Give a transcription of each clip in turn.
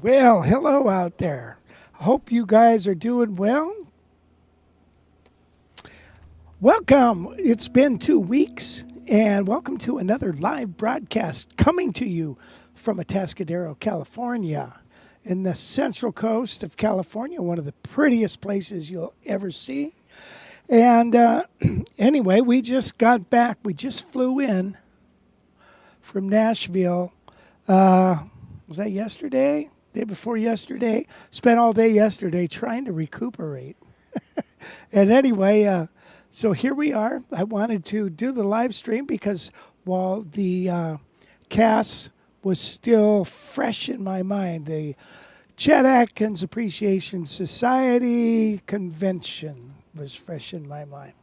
Well, hello out there. I hope you guys are doing well. Welcome. It's been 2 weeks, and welcome to another live broadcast coming to you from Atascadero, California, in the central coast of California, one of the prettiest places you'll ever see. And anyway, we just got back. We just flew in from Nashville. Was that yesterday? Day before yesterday? Spent all day yesterday trying to recuperate. And anyway, so here we are. I wanted to do the live stream because while the CAAS was still fresh in my mind, the Chet Atkins Appreciation Society convention was fresh in my mind.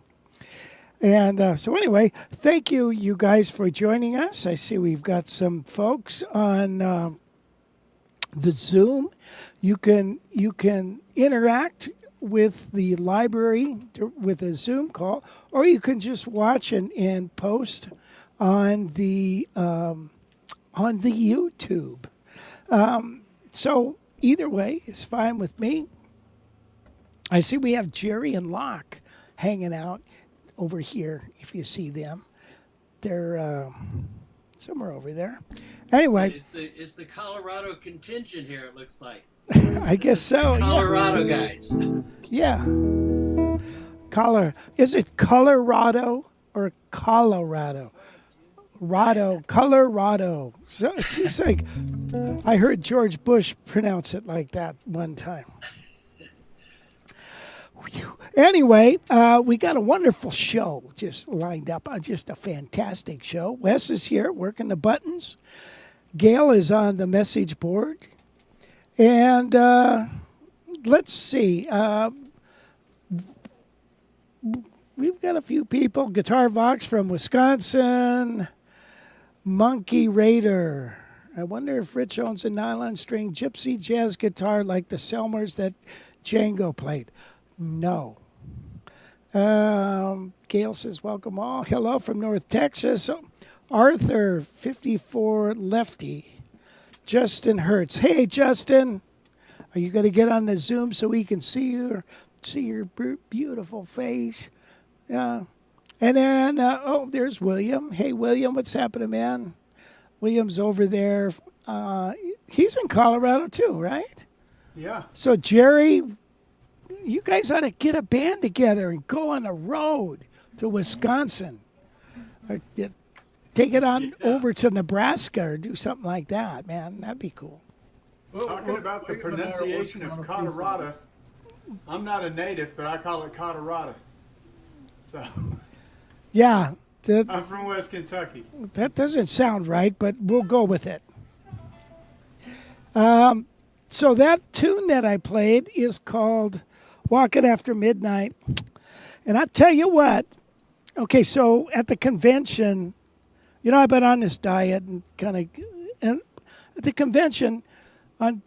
And so anyway, thank you guys for joining us. I see we've got some folks on the Zoom. You can interact with the library with a Zoom call, or you can just watch and post on the YouTube. So either way is fine with me. I see we have Jerry and Locke hanging out over here, if you see them. They're somewhere over there. Anyway. It's the Colorado contingent here, it looks like. I guess so. Colorado guys. Yeah. Is it Colorado or Colorado? Colorado. So it seems like I heard George Bush pronounce it like that one time. Anyway, we got a wonderful show just lined up. Just a fantastic show. Wes is here working the buttons. Gail is on the message board. And let's see. We've got a few people. Guitar Vox from Wisconsin. Monkey Raider. I wonder if Rich owns a nylon string gypsy jazz guitar like the Selmers that Django played. No. Gail says, welcome all. Hello from North Texas. Arthur, 54 Lefty. Justin Hertz. Hey, Justin. Are you going to get on the Zoom so we can see your beautiful face? Yeah. And then, there's William. Hey, William, what's happening, man? William's over there. He's in Colorado too, right? Yeah. So, Jerry, you guys ought to get a band together and go on the road to Wisconsin. Take it on over to Nebraska or do something like that, man. That'd be cool. Talking about the pronunciation of Colorado, I'm not a native, but I call it Colorado. So yeah. I'm from West Kentucky. That doesn't sound right, but we'll go with it. So that tune that I played is called Walking After Midnight. And I'll tell you what. Okay, so at the convention, I've been on this diet and and at the convention on,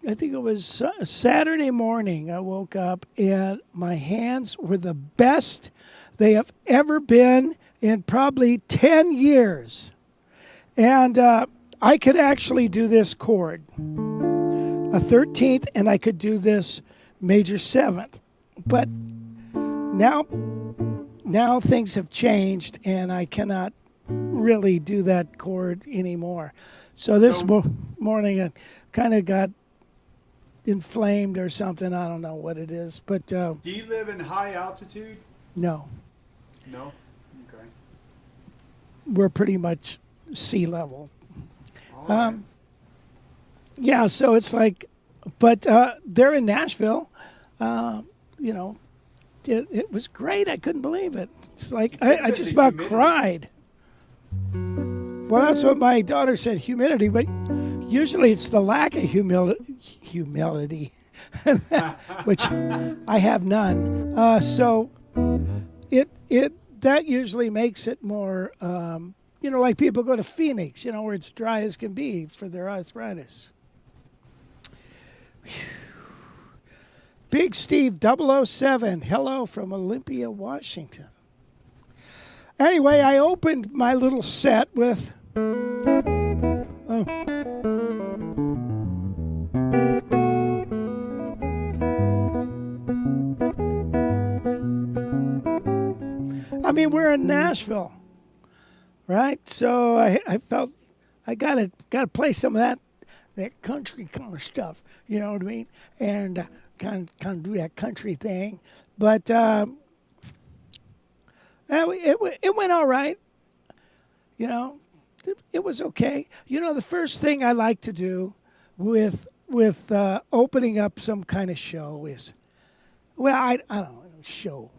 I think it was Saturday morning, I woke up and my hands were the best they have ever been in probably 10 years. And I could actually do this chord, a 13th, and I could do this major 7th. But now things have changed and I cannot really do that chord anymore. So this morning I kind of got inflamed or something. I don't know what it is. But do you live in high altitude? No. No? Okay. We're pretty much sea level. All right. Yeah, so it's like, but they're in Nashville. It was great. I couldn't believe it. It's like I just about cried. Well, that's what my daughter said, humidity, but usually it's the lack of humility, which I have none. So that usually makes it more, like people go to Phoenix, where it's dry as can be for their arthritis. Big Steve 007, hello from Olympia, Washington. Anyway, I opened my little set with in Nashville, right? So I felt I gotta play some of that country kind of stuff. You know what I mean? And kind of do that country thing. But it went all right. You know, it was okay. You know, the first thing I like to do with opening up some kind of show is, well, I don't know, show.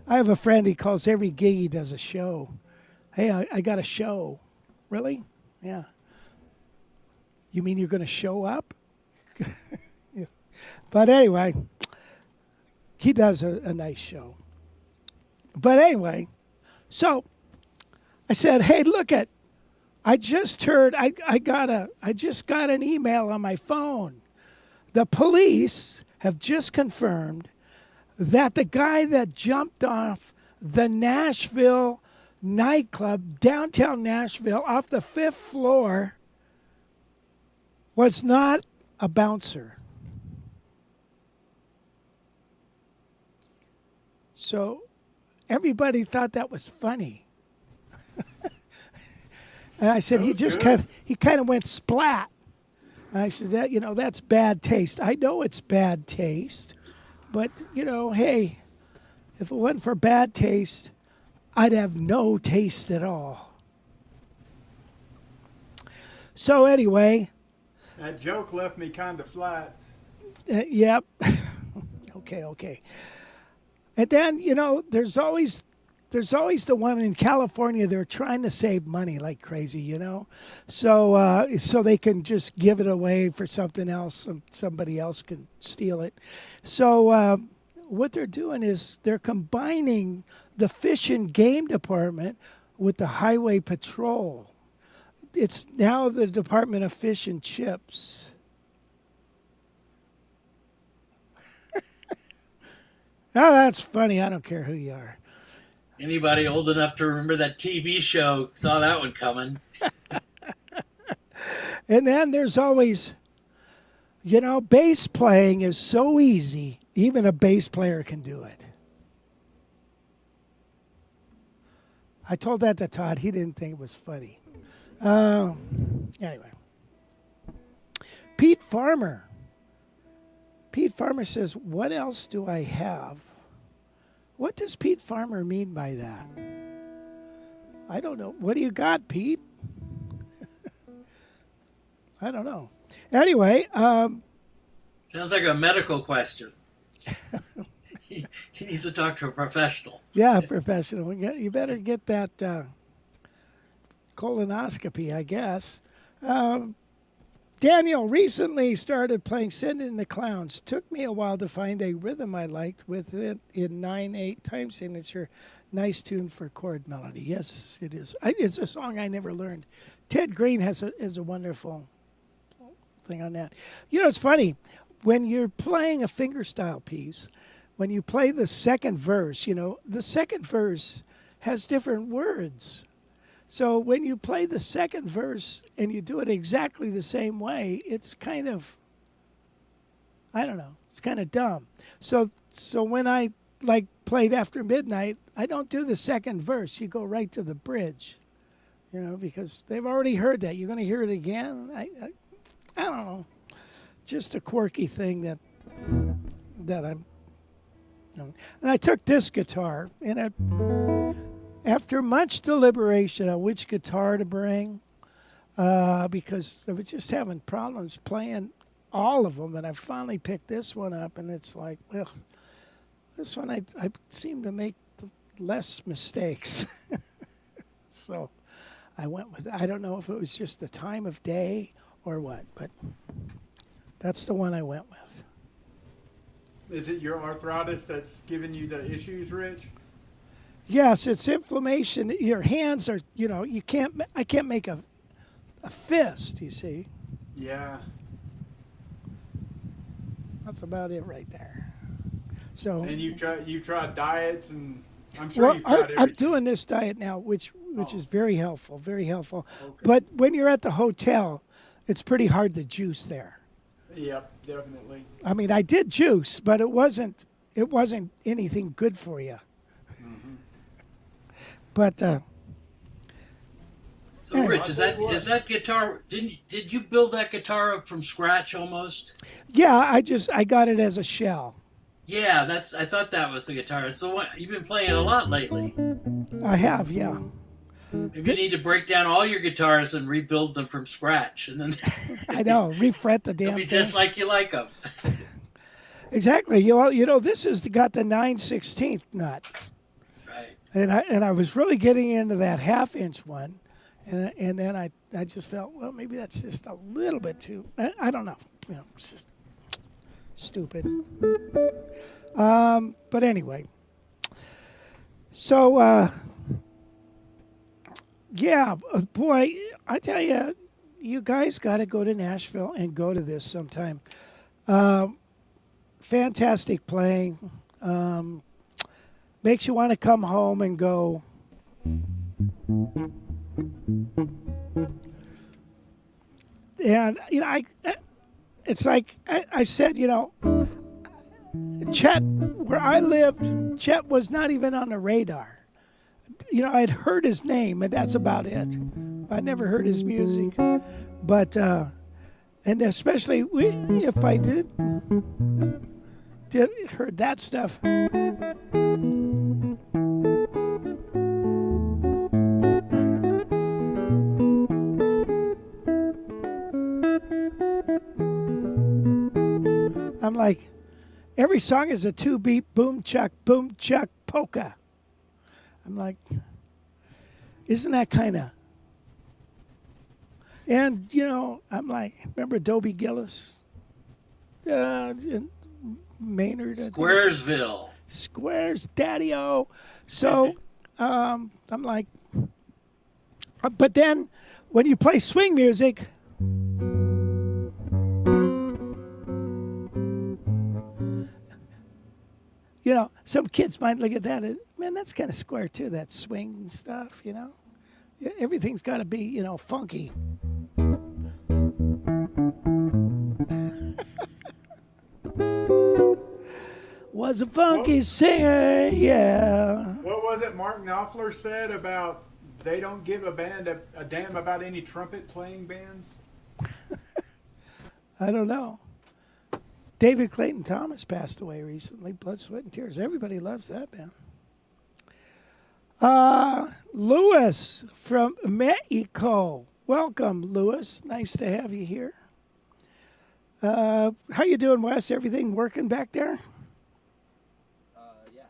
I have a friend, he calls every gig he does a show. Hey, I got a show. Really? Yeah. You mean you're going to show up? Yeah. But anyway, he does a nice show. But anyway, so I said, hey, I just heard, I just got an email on my phone. The police have just confirmed that the guy that jumped off the Nashville nightclub, downtown Nashville, off the 5th floor, was not a bouncer. So everybody thought that was funny. And I said, he kind of went splat. And I said, that's bad taste. I know it's bad taste, but, hey, if it wasn't for bad taste, I'd have no taste at all. So anyway. That joke left me kind of flat. Yep. Okay. And then, there's always the one in California. They're trying to save money like crazy, so they can just give it away for something else, and somebody else can steal it. So what they're doing is they're combining the fish and game department with the highway patrol. It's now the Department of Fish and Chips. Oh, that's funny. I don't care who you are. Anybody old enough to remember that TV show saw that one coming. And then there's always, bass playing is so easy. Even a bass player can do it. I told that to Todd. He didn't think it was funny. Anyway. Pete Farmer says, what else do I have? What does Pete Farmer mean by that? I don't know. What do you got, Pete? I don't know. Anyway. Sounds like a medical question. He needs to talk to a professional. Yeah, professional. You better get that colonoscopy, I guess. Daniel recently started playing Send in the Clowns. Took me a while to find a rhythm I liked with it in 9/8 time signature. Nice tune for chord melody. Yes, it is. It's a song I never learned. Ted Green has a wonderful thing on that. It's funny. When you're playing a fingerstyle piece, when you play the second verse, the second verse has different words. So when you play the second verse and you do it exactly the same way, it's kind of, I don't know, it's kind of dumb. So when I played After Midnight, I don't do the second verse. You go right to the bridge, because they've already heard that. You're going to hear it again. I don't know, just a quirky thing that I'm. And I took this guitar and after much deliberation on which guitar to bring, because I was just having problems playing all of them, and I finally picked this one up, and it's like, well, this one I seem to make less mistakes. So I went with it. I don't know if it was just the time of day or what, but that's the one I went with. Is it your arthritis that's giving you the issues, Rich? Yes, it's inflammation. Your hands are, I can't make a fist, you see. Yeah. That's about it right there. So. And you tried diets, and I'm sure you've tried everything. I'm doing this diet now, which is very helpful, very helpful. Okay. But when you're at the hotel, it's pretty hard to juice there. Yep, definitely. I mean, I did juice, but it wasn't anything good for you. But So, Rich, is that guitar? Did you build that guitar up from scratch almost? yeah, I got it as a shell. Yeah, I thought that was the guitar. So what, you've been playing a lot lately. I have, yeah. Maybe you need to break down all your guitars and rebuild them from scratch, and then I know, refret the they'll damn be thing. just like you like them. Exactly. You know, this has got the 9/16 nut, Right. and I was really getting into that 1/2 inch one, and then I just felt, well, maybe that's just a little bit too. I don't know. You know, it's just stupid. But anyway, so yeah, boy, I tell you, you guys got to go to Nashville and go to this sometime. Fantastic playing. Makes you want to come home and go. And you know, it's like I said, you know, Chet, where I lived, Chet was not even on the radar. You know, I'd heard his name, and that's about it. I never heard his music, but and especially if I did heard that stuff. I'm like, every song is a 2-beat boom chuck polka. I'm like, isn't that kind of? And you know, I'm like, remember Dobie Gillis, Maynard, Squaresville. Squares, Daddy-O. So I'm like, but then when you play swing music, you know, some kids might look at that as, man, that's kind of square too, that swing stuff, you know. Everything's got to be, you know, funky. Was a funky singer, yeah. What was it Mark Knopfler said about they don't give a band a damn about any trumpet playing bands? I don't know. David Clayton Thomas passed away recently. Blood, Sweat, and Tears. Everybody loves that band. Louis from Mexico. Welcome, Louis. Nice to have you here. How you doing, Wes? Everything working back there? Yeah,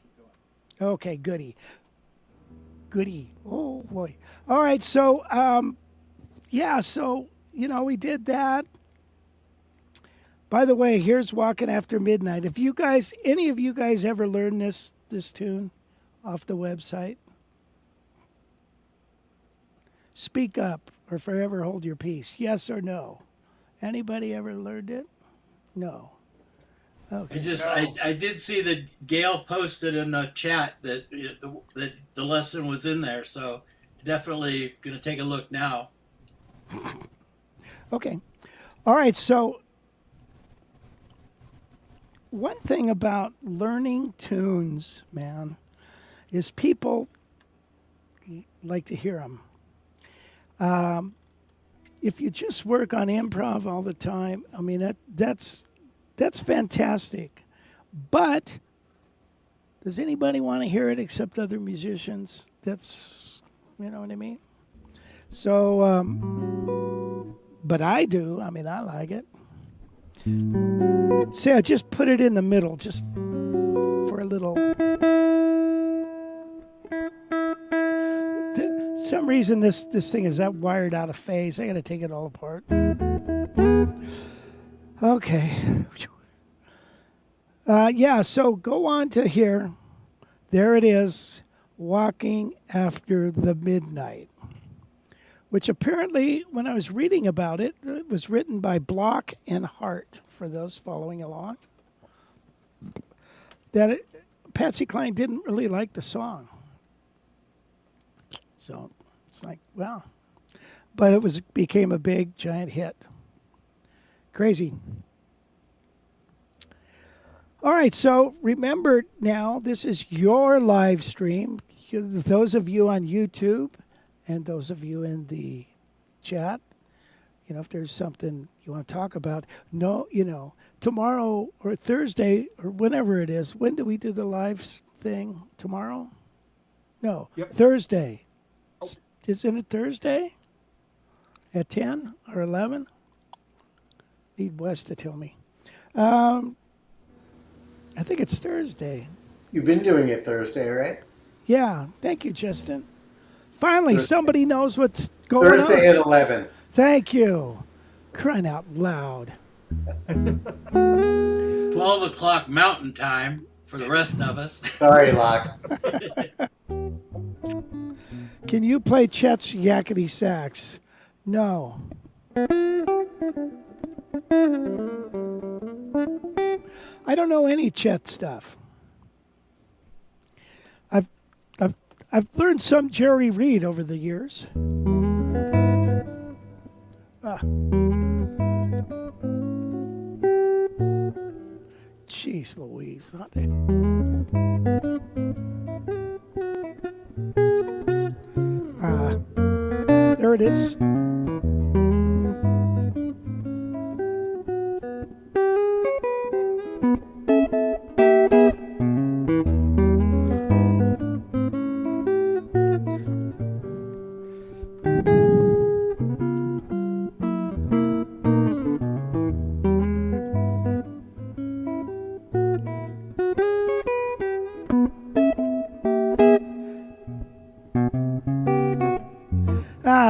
keep going. Okay, goody. Oh, boy. All right, so, yeah, so, you know, we did that. By the way, here's Walking After Midnight. If you guys, any of you guys ever learned this tune off the website? Speak up or forever hold your peace. Yes or no? Anybody ever learned it? No. Okay. I did see that Gail posted in the chat that the lesson was in there, so definitely going to take a look now. Okay. All right, so one thing about learning tunes, man, is people like to hear them. If you just work on improv all the time, I mean, that's fantastic. But does anybody want to hear it except other musicians? That's, you know what I mean? So, but I do. I mean, I like it. See, I just put it in the middle, just for a little. Some reason this thing is that wired out of phase. I got to take it all apart. Okay. Yeah, so go on to here. There it is, Walking After the Midnight, which apparently, when I was reading about it, it was written by Block and Hart, for those following along. Patsy Cline didn't really like the song. So it's like, well, but it became a big, giant hit. Crazy. All right, so remember now, this is your live stream. Those of you on YouTube and those of you in the chat, if there's something you want to talk about, tomorrow or Thursday or whenever it is, when do we do the live thing? Tomorrow? No, Yep. Thursday. Isn't it Thursday? At 10 or 11? Need Wes to tell me. I think it's Thursday. You've been doing it Thursday, right? Yeah, thank you, Justin. Finally, somebody knows what's going on. Thursday at 11. Thank you. Crying out loud. 12 o'clock Mountain Time for the rest of us. Sorry, Locke. Can you play Chet's yakety sax? No. I don't know any Chet stuff. I've learned some Jerry Reed over the years. Jeez Louise. There it is.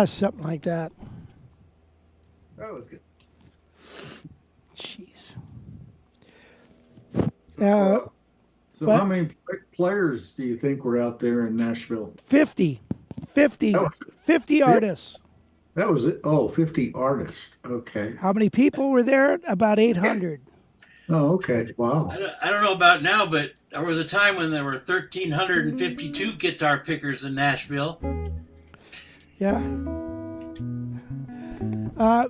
Something like that. That was good. Jeez. So what? how many players do you think were out there in Nashville? 50. 50. That was- 50 artists. That was it. Oh, 50 artists. Okay. How many people were there? About 800. Oh, okay. Wow. I don't know about now, but there was a time when there were 1,352 guitar pickers in Nashville. Yeah. I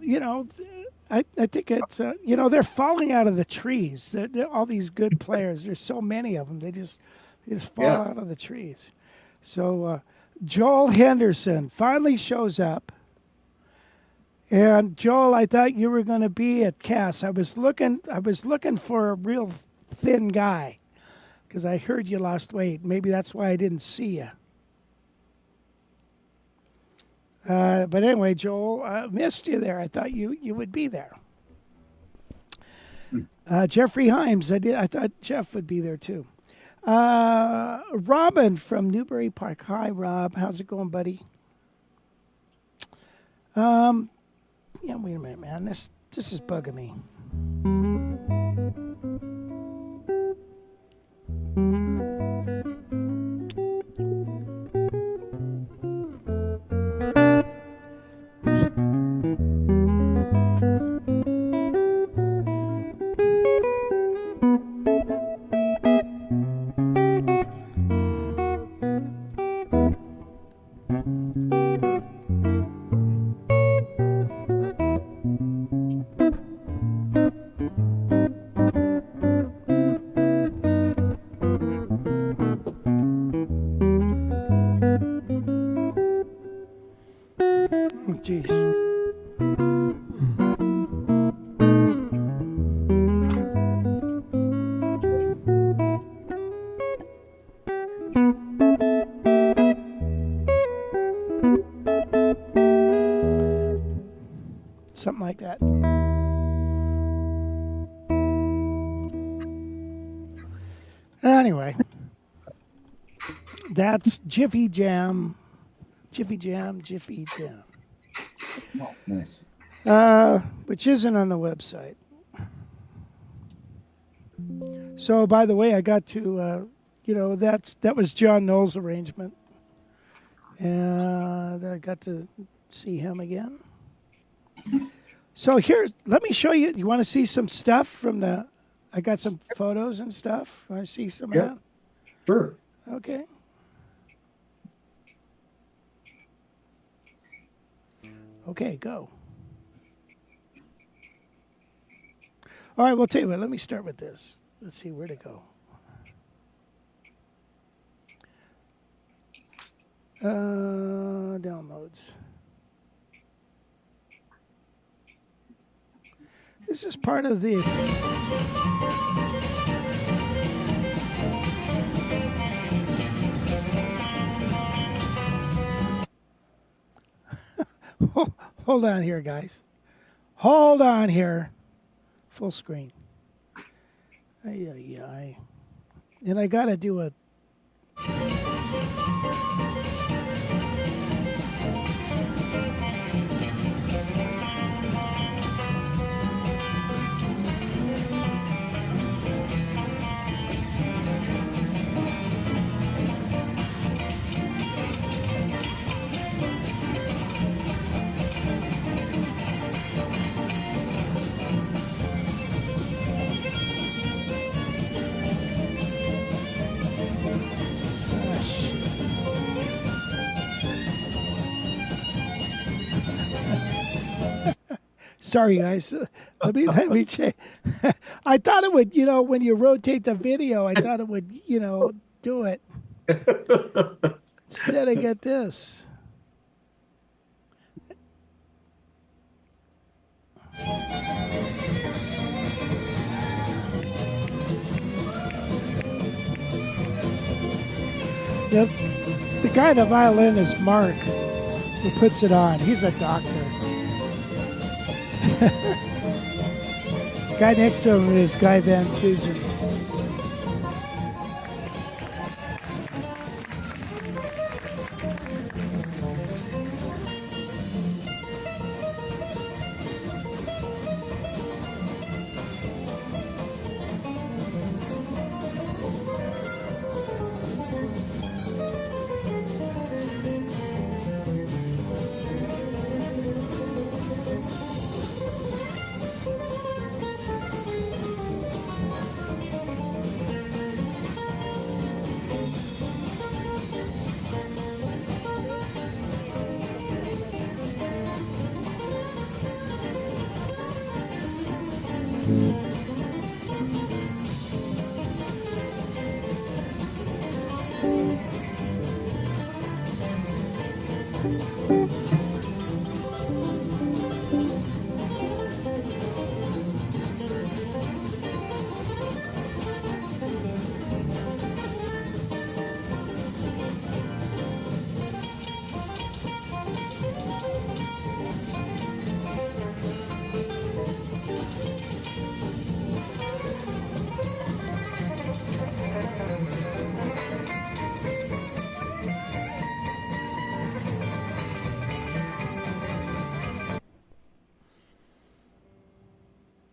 think it's, they're falling out of the trees. They're all these good players. There's so many of them. They just fall out of the trees. So Joel Henderson finally shows up. And Joel, I thought you were going to be at CAAS. I was looking for a real thin guy because I heard you lost weight. Maybe that's why I didn't see you. But anyway, Joel, missed you there. I thought you would be there. Jeffrey Himes, I thought Jeff would be there too. Robin from Newbury Park. Hi, Rob. How's it going, buddy? Wait a minute, man. This is bugging me. Jeez. Something like that. Anyway, that's Jiffy Jam. Jiffy Jam. Oh, nice. Which isn't on the website. So, by the way, I got to, that was John Knowles' arrangement. And I got to see him again. So here, let me show you. You want to see some stuff from I got some photos and stuff. Want to see some of that? Sure. Okay. Okay, go. All right, well, tell you what, let me start with this. let's see where to go. Downloads. This is part of the. Hold on here, guys. Hold on here. Full screen. Ay, ay, ay. And I got to do a. Sorry, guys. Let me check. I thought it would, when you rotate the video, I thought it would, do it. Instead, I get this. The guy on the violin is Mark, who puts it on. He's a doctor. Guy next to him is Guy Van Fusen.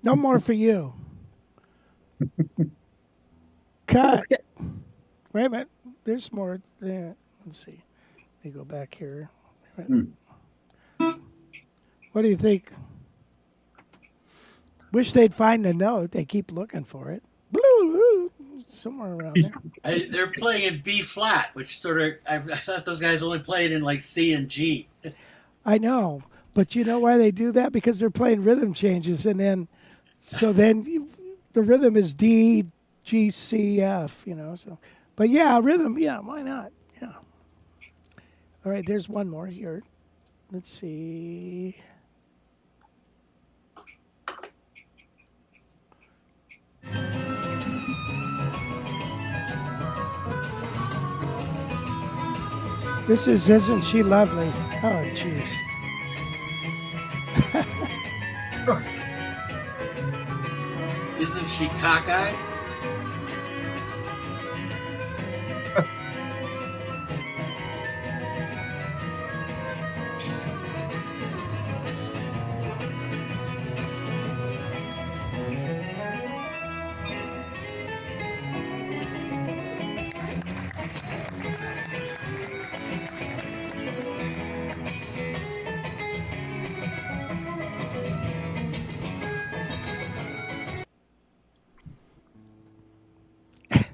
No more for you. Cut. Okay. Wait a minute. There's more there. Let's see. Let me go back here. What do you think? Wish they'd find the note. They keep looking for it. Somewhere around there. They're playing in B flat, which sort of I thought those guys only played in like C and G. I know, but you know why they do that? Because they're playing rhythm changes, and then the rhythm is D, G, C, F. So, but yeah, rhythm. Yeah, why not? Yeah. All right, there's one more here. Let's see. This is Isn't She Lovely? Oh, jeez. Isn't she cockeyed?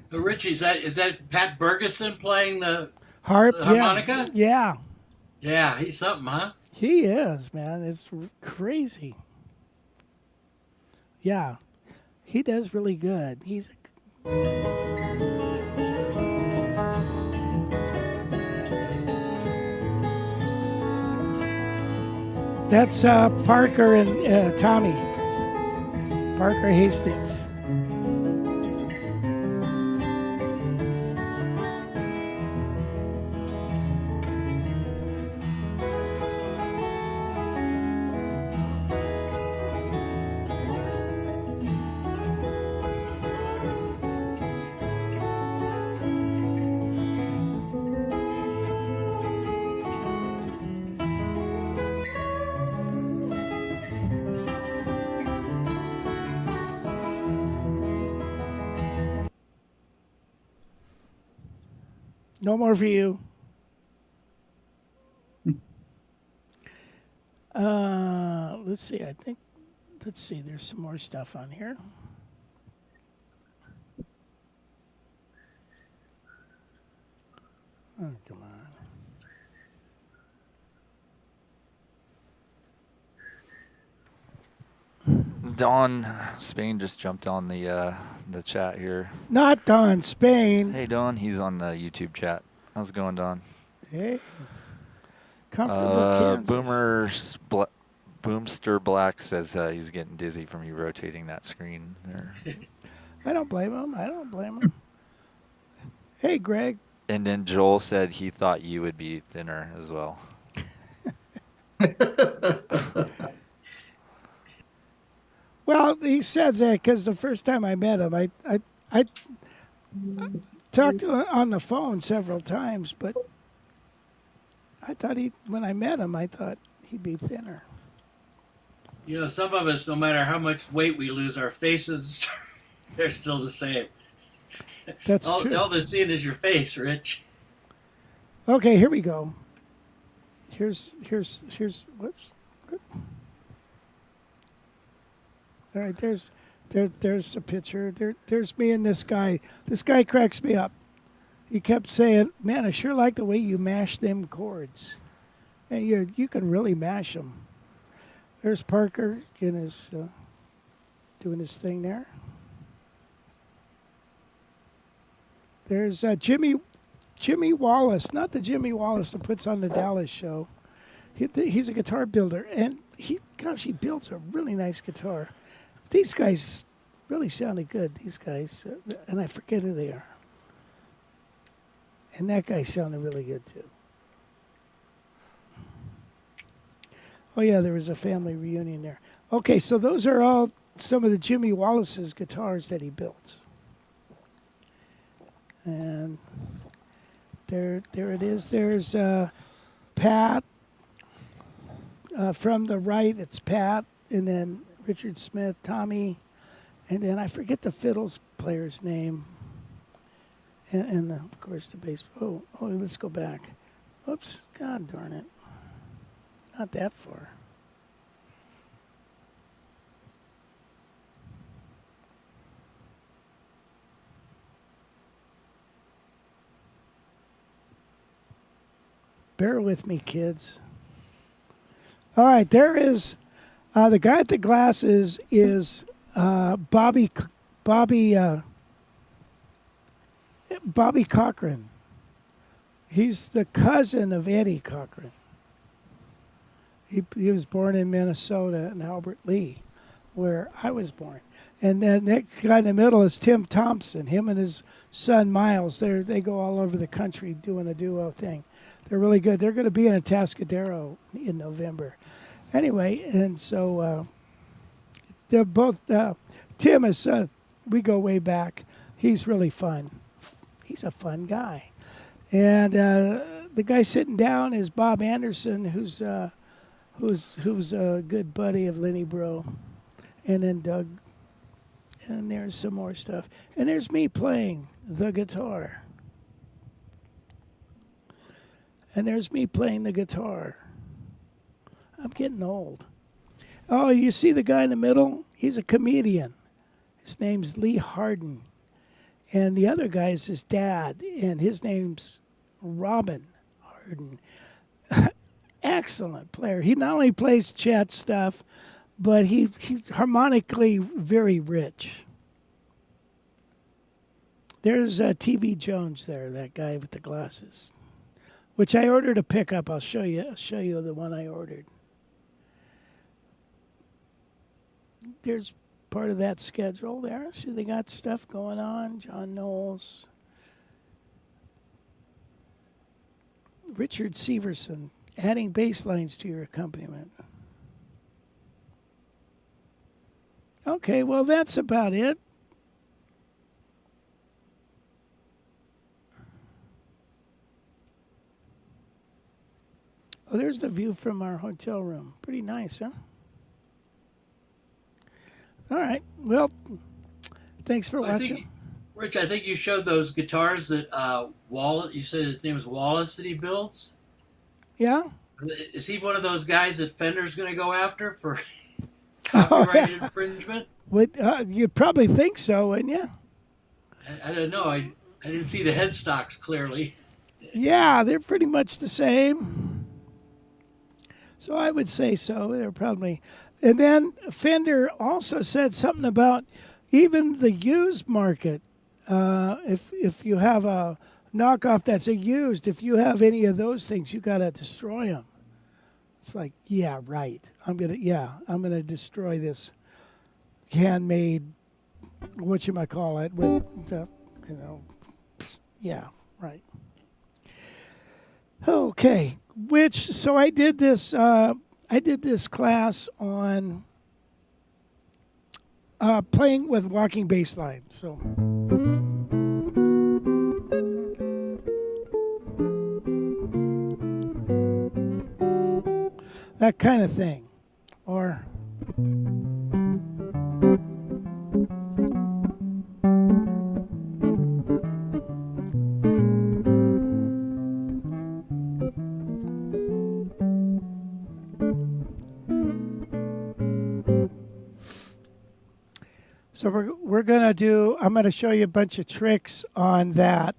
So Richie, is that Pat Bergeson playing the Harp, harmonica? Yeah. Yeah, he's something, huh? He is, man. It's crazy. Yeah. He does really good. He's That's Parker and Tommy. Parker Hastings. No more for you. Let's see. Let's see. There's some more stuff on here. Oh, come on. Don Spain just jumped on the chat here. Not Don Spain. Hey, Don. He's on the YouTube chat. How's it going, Don? Hey. Comfortable Kansas. Boomster Black says he's getting dizzy from you rotating that screen there. I don't blame him. Hey, Greg. And then Joel said he thought you would be thinner as well. Well, he says that because the first time I met him, I talked to him on the phone several times, but I thought when I met him, I thought he'd be thinner. You know, some of us, no matter how much weight we lose, our faces, they're still the same. That's true. All that's seen is your face, Rich. Okay, here we go. Here's whoops. All right, there's a picture. There's me and this guy. This guy cracks me up. He kept saying, "Man, I sure like the way you mash them chords. And you can really mash them." There's Parker in his doing his thing there. There's Jimmy Wallace, not the Jimmy Wallace that puts on the Dallas show. He's a guitar builder, and he builds a really nice guitar. These guys really sounded good. These guys, and I forget who they are. And that guy sounded really good too. Oh yeah, there was a family reunion there. Okay, so those are all some of the Jimmy Wallace's guitars that he built. And there it is. There's Pat. From the right, it's Pat, and then Richard Smith, Tommy, and then I forget the fiddles player's name. And of course the bass. Oh, let's go back. Oops, God darn it. Not that far. Bear with me, kids. All right, there is the guy at the glasses is Bobby Cochran. He's the cousin of Eddie Cochran. He was born in Minnesota in Albert Lee, where I was born. And then the next guy in the middle is Tim Thompson. Him and his son Miles. They go all over the country doing a duo thing. They're really good. They're going to be in Atascadero in November. Anyway, and so they're both. Tim is. We go way back. He's really fun. He's a fun guy. And the guy sitting down is Bob Anderson, who's a good buddy of Lenny Bro, and then Doug. And there's some more stuff. And there's me playing the guitar. And there's me playing the guitar. I'm getting old. Oh, you see the guy in the middle? He's a comedian. His name's Lee Harden. And the other guy is his dad, and his name's Robin Harden. Excellent player. He not only plays Chet stuff, but he's harmonically very rich. There's TV Jones there, that guy with the glasses, which I ordered a pickup. I'll show you. I'll show you the one I ordered. There's part of that schedule there. See, they got stuff going on. John Knowles, Richard Severson, adding bass lines to your accompaniment. Okay, well, that's about it. Oh, there's the view from our hotel room. Pretty nice, huh? All right. Well, thanks for watching. Rich, I think you showed those guitars that Wallace, you said his name was Wallace, that he builds? Yeah? Is he one of those guys that Fender's going to go after for copyright infringement? You'd probably think so, wouldn't you? I don't know. I didn't see the headstocks clearly. Yeah, they're pretty much the same. So I would say so. They're probably... And then Fender also said something about even the used market. If you have a knockoff that's a used, if you have any of those things, you got to destroy them. It's like, yeah, right. I'm gonna destroy this handmade, whatchamacallit, with the, yeah, right. Okay, so I did this class on playing with walking bass line. So that kind of thing. Or so we're gonna do. I'm gonna show you a bunch of tricks on that.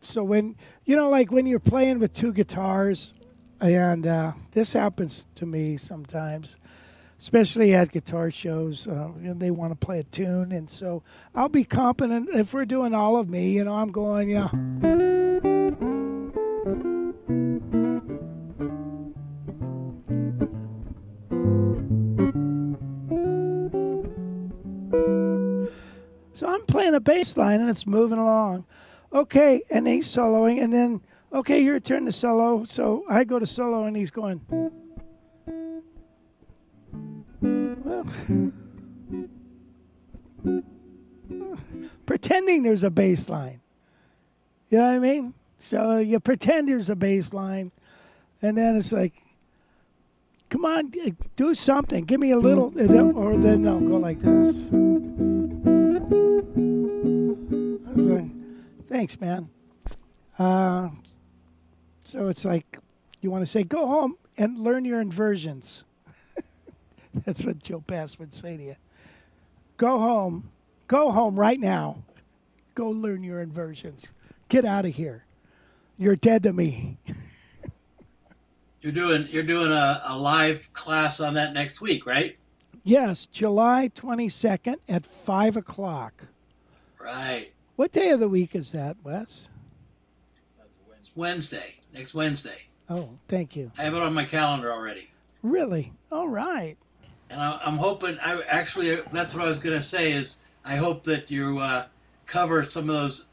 So when like when you're playing with two guitars, and this happens to me sometimes, especially at guitar shows, and they want to play a tune, and so I'll be competent if we're doing all of me. I'm going, yeah. So I'm playing a bass line and it's moving along. Okay, and he's soloing, and then, okay, your turn to solo. So I go to solo and he's going. Well, pretending there's a bass line. You know what I mean? So you pretend there's a bass line, and then it's like, come on, do something. Give me a little, or then they'll go like this. I was like, thanks, man. So it's like, you want to say, go home and learn your inversions. That's what Joe Pass would say to you. Go home right now. Go learn your inversions. Get out of here. You're dead to me. You're doing a live class on that next week, right? Yes, July 22nd at 5 o'clock. Right. What day of the week is that, Wes? It's Wednesday. Next Wednesday. Oh, thank you. I have it on my calendar already. Really? All right. And I'm hoping, that's what I was going to say, is I hope that you cover some of those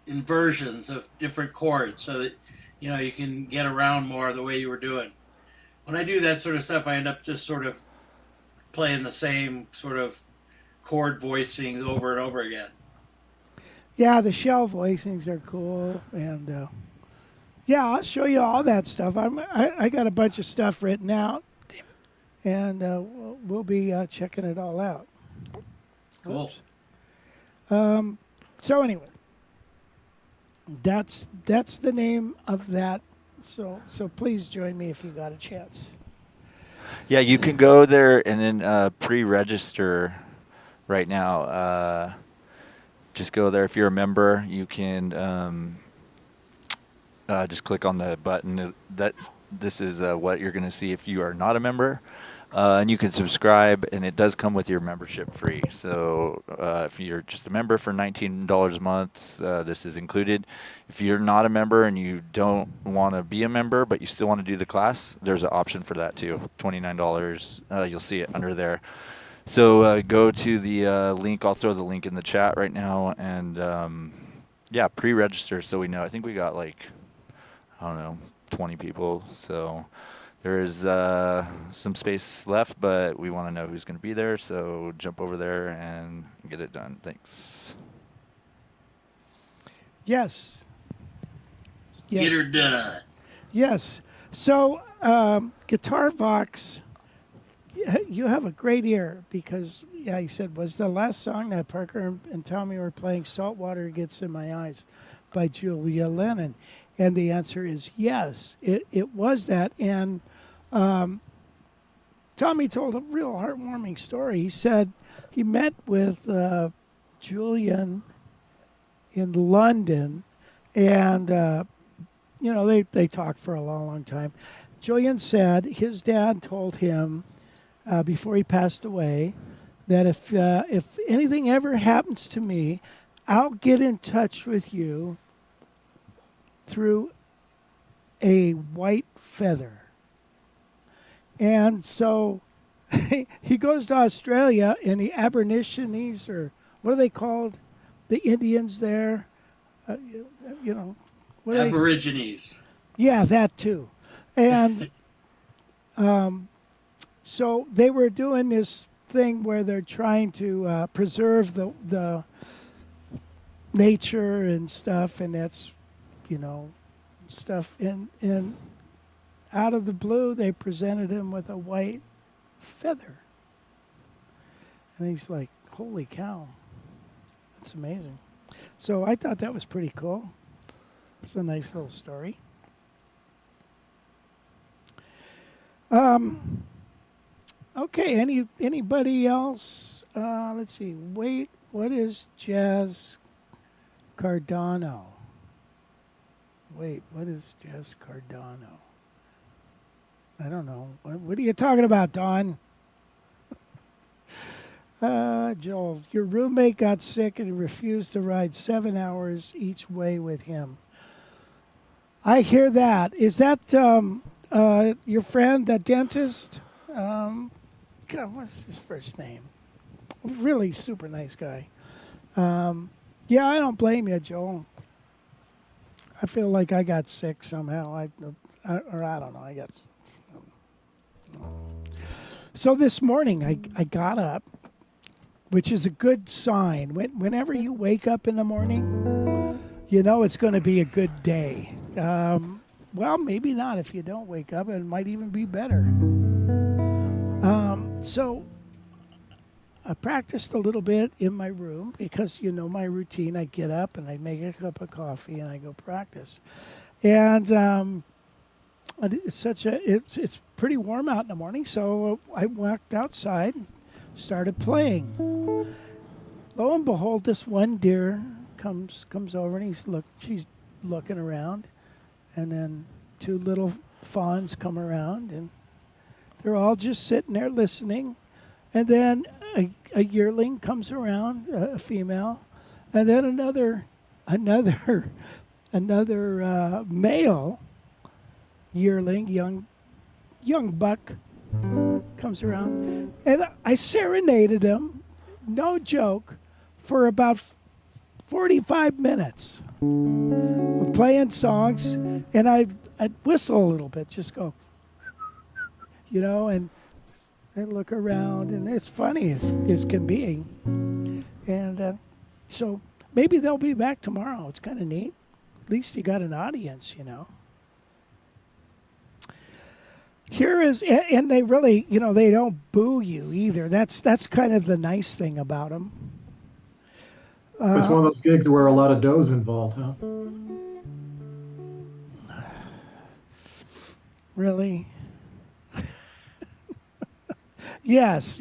inversions of different chords so that, you can get around more the way you were doing. When I do that sort of stuff, I end up just sort of playing the same sort of chord voicing over and over again. Yeah, the shell voicings are cool, and yeah, I'll show you all that stuff. I got a bunch of stuff written out, and we'll be checking it all out. Cool. So anyway, that's the name of that. So please join me if you got a chance. Yeah, you can go there and then pre-register right now. Just go there. If you're a member, you can just click on the button. This is what you're going to see if you are not a member. And you can subscribe, and it does come with your membership free. So if you're just a member for $19 a month, this is included. If you're not a member and you don't want to be a member, but you still want to do the class, there's an option for that too, $29. You'll see it under there. So go to the link. I'll throw the link in the chat right now. And yeah, pre-register so we know. I think we got like, I don't know, 20 people. So there is some space left, but we want to know who's going to be there. So jump over there and get it done. Thanks. Yes. Get her done. Yes. So, Guitar Vox, you have a great ear because, yeah, he said, was the last song that Parker and Tommy were playing Saltwater Gets in My Eyes by Julia Lennon? And the answer is yes, it was that. And Tommy told a real heartwarming story. He said he met with Julian in London, and they talked for a long, long time. Julian said his dad told him before he passed away that if anything ever happens to me, I'll get in touch with you through a white feather. And so he goes to Australia, and the Aborigines, or what are they called? The Indians there, what are they? Aborigines. Yeah, that too. And so they were doing this thing where they're trying to preserve the nature and stuff, and that's, stuff. And out of the blue, they presented him with a white feather. And he's like, holy cow, that's amazing. So I thought that was pretty cool. It's a nice little story. Okay, anybody else? Let's see. Wait, what is Jazz Cardano? Wait, what is Jazz Cardano? I don't know. What are you talking about, Don? Joel, your roommate got sick and refused to ride 7 hours each way with him. I hear that. Is that your friend, that dentist? God, what's his first name? Really super nice guy. Yeah, I don't blame you, Joel. I feel like I got sick somehow. I don't know. I got. So this morning I got up, which is a good sign. Whenever you wake up in the morning, you know it's going to be a good day. Well, maybe not if you don't wake up. It might even be better. So I practiced a little bit in my room because you know my routine. I get up and I make a cup of coffee and I go practice. And it's pretty warm out in the morning, so I walked outside and started playing. Lo and behold, this one deer comes over and she's looking around, and then two little fawns come around and they're all just sitting there listening. And then a yearling comes around, a female, and then another male yearling, young buck, comes around, and I serenaded him, no joke, for about 45 minutes of playing songs, and I'd whistle a little bit, just go, and look around, and it's funny as can be. And so maybe they'll be back tomorrow. It's kind of neat. At least you got an audience, Here is, and they really, they don't boo you either. That's kind of the nice thing about them. It's one of those gigs where a lot of dough's involved, huh? Really? Yes.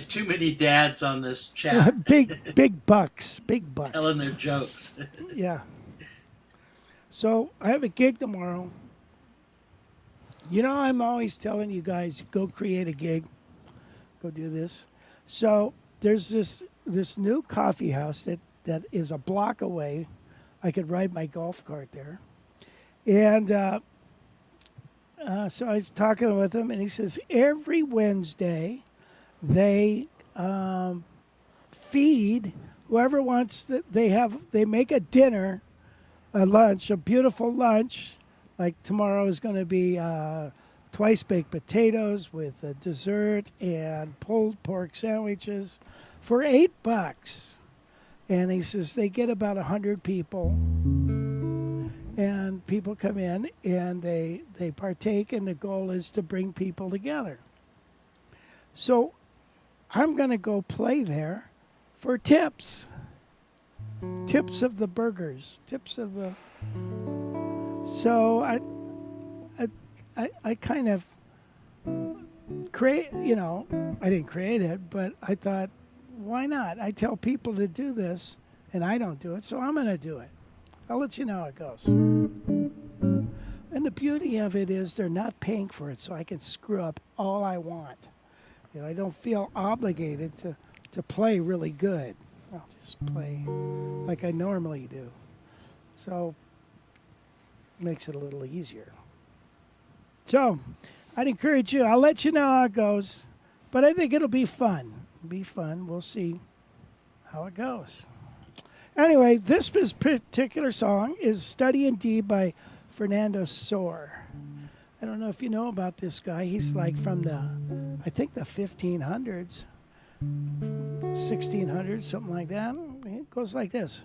Too many dads on this chat. big bucks. Telling their jokes. Yeah. So I have a gig tomorrow. You know, I'm always telling you guys, go create a gig, go do this. So there's this new coffee house that is a block away. I could ride my golf cart there. And so I was talking with him, and he says every Wednesday they feed whoever wants that. They make a dinner, a lunch, a beautiful lunch. Like tomorrow is going to be twice baked potatoes with a dessert and pulled pork sandwiches for $8. And he says they get about 100 people. And people come in and they partake, and the goal is to bring people together. So I'm going to go play there for tips. Tips of the burgers, tips of the... So I kind of create, you know, I didn't create it, but I thought, why not? I tell people to do this, and I don't do it, so I'm going to do it. I'll let you know how it goes. And the beauty of it is they're not paying for it, so I can screw up all I want. You know, I don't feel obligated to play really good. I'll just play like I normally do. So makes it a little easier. So I'd encourage you. I'll let you know how it goes, but I think it'll be fun. Be fun. We'll see how it goes. Anyway, this particular song is Study in D by Fernando Soar. I don't know if you know about this guy. He's like from I think the 1500s, 1600s, something like that. It goes like this.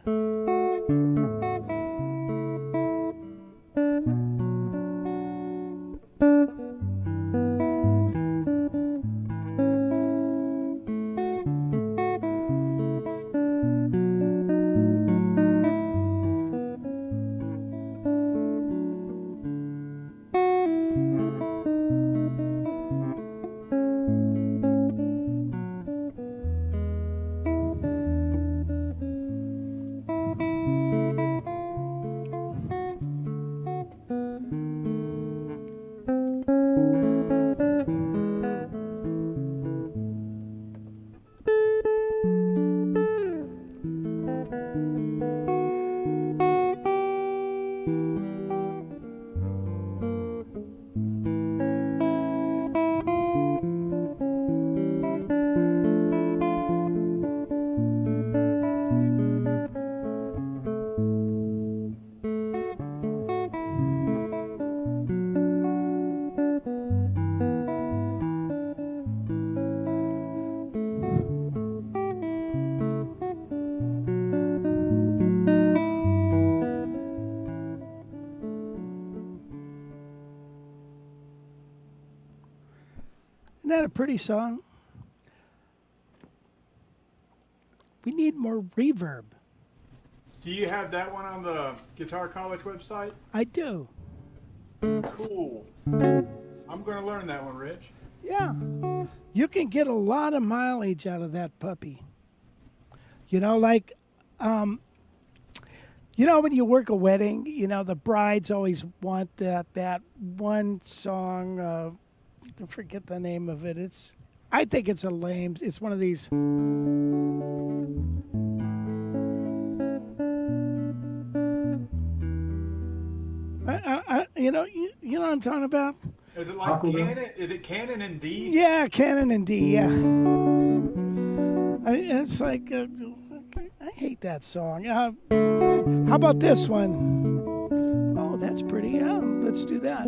Isn't that a pretty song? We need more reverb. Do you have that one on the Guitar College website? I do. Cool. I'm going to learn that one, Rich. Yeah. You can get a lot of mileage out of that puppy. You know, like, you know, when you work a wedding, you know, the brides always want that one song, I forget the name of it. I think it's it's one of these. You know what I'm talking about? Is it like Canon? Is it Canon in D? Yeah, Canon in D. Yeah. It's like I hate that song. How about this one? Oh, that's pretty. Yeah, let's do that.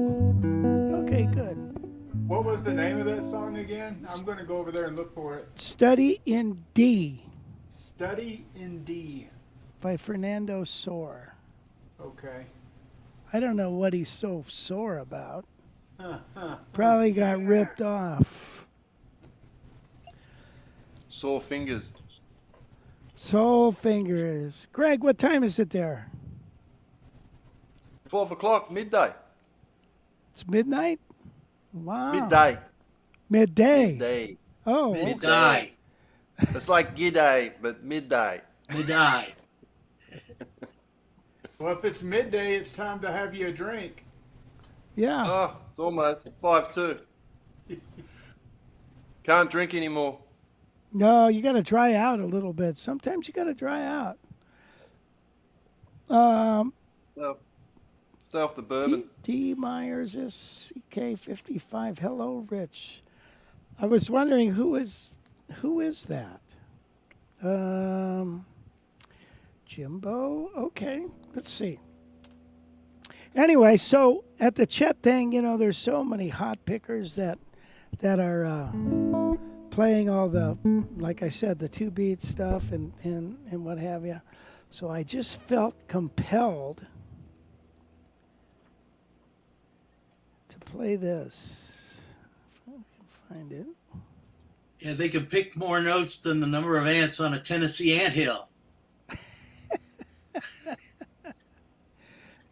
Okay, good. What was the name of that song again? I'm going to go over there and look for it. Study in D. Study in D. By Fernando Soar. Okay. I don't know what he's so sore about. Probably got ripped off. Sore fingers. Soul fingers. Greg, what time is it there? 12 o'clock, midday. It's midnight? Wow. Midday. Midday. Midday. Oh, Midday. It's like g'day, but midday. Midday. Well, if it's midday, it's time to have you a drink. Yeah. Oh, it's almost 5-2. Can't drink anymore. No, you got to dry out a little bit. Sometimes you got to dry out. Stay off the bourbon. D Myers is CK55. Hello, Rich. I was wondering who is that? Jimbo. Okay, let's see. Anyway, so at the Chet thing, there's so many hot pickers that are playing all the, like I said, the 2-beat stuff and what have you. So I just felt compelled to play this. If I can find it. Yeah, they could pick more notes than the number of ants on a Tennessee anthill.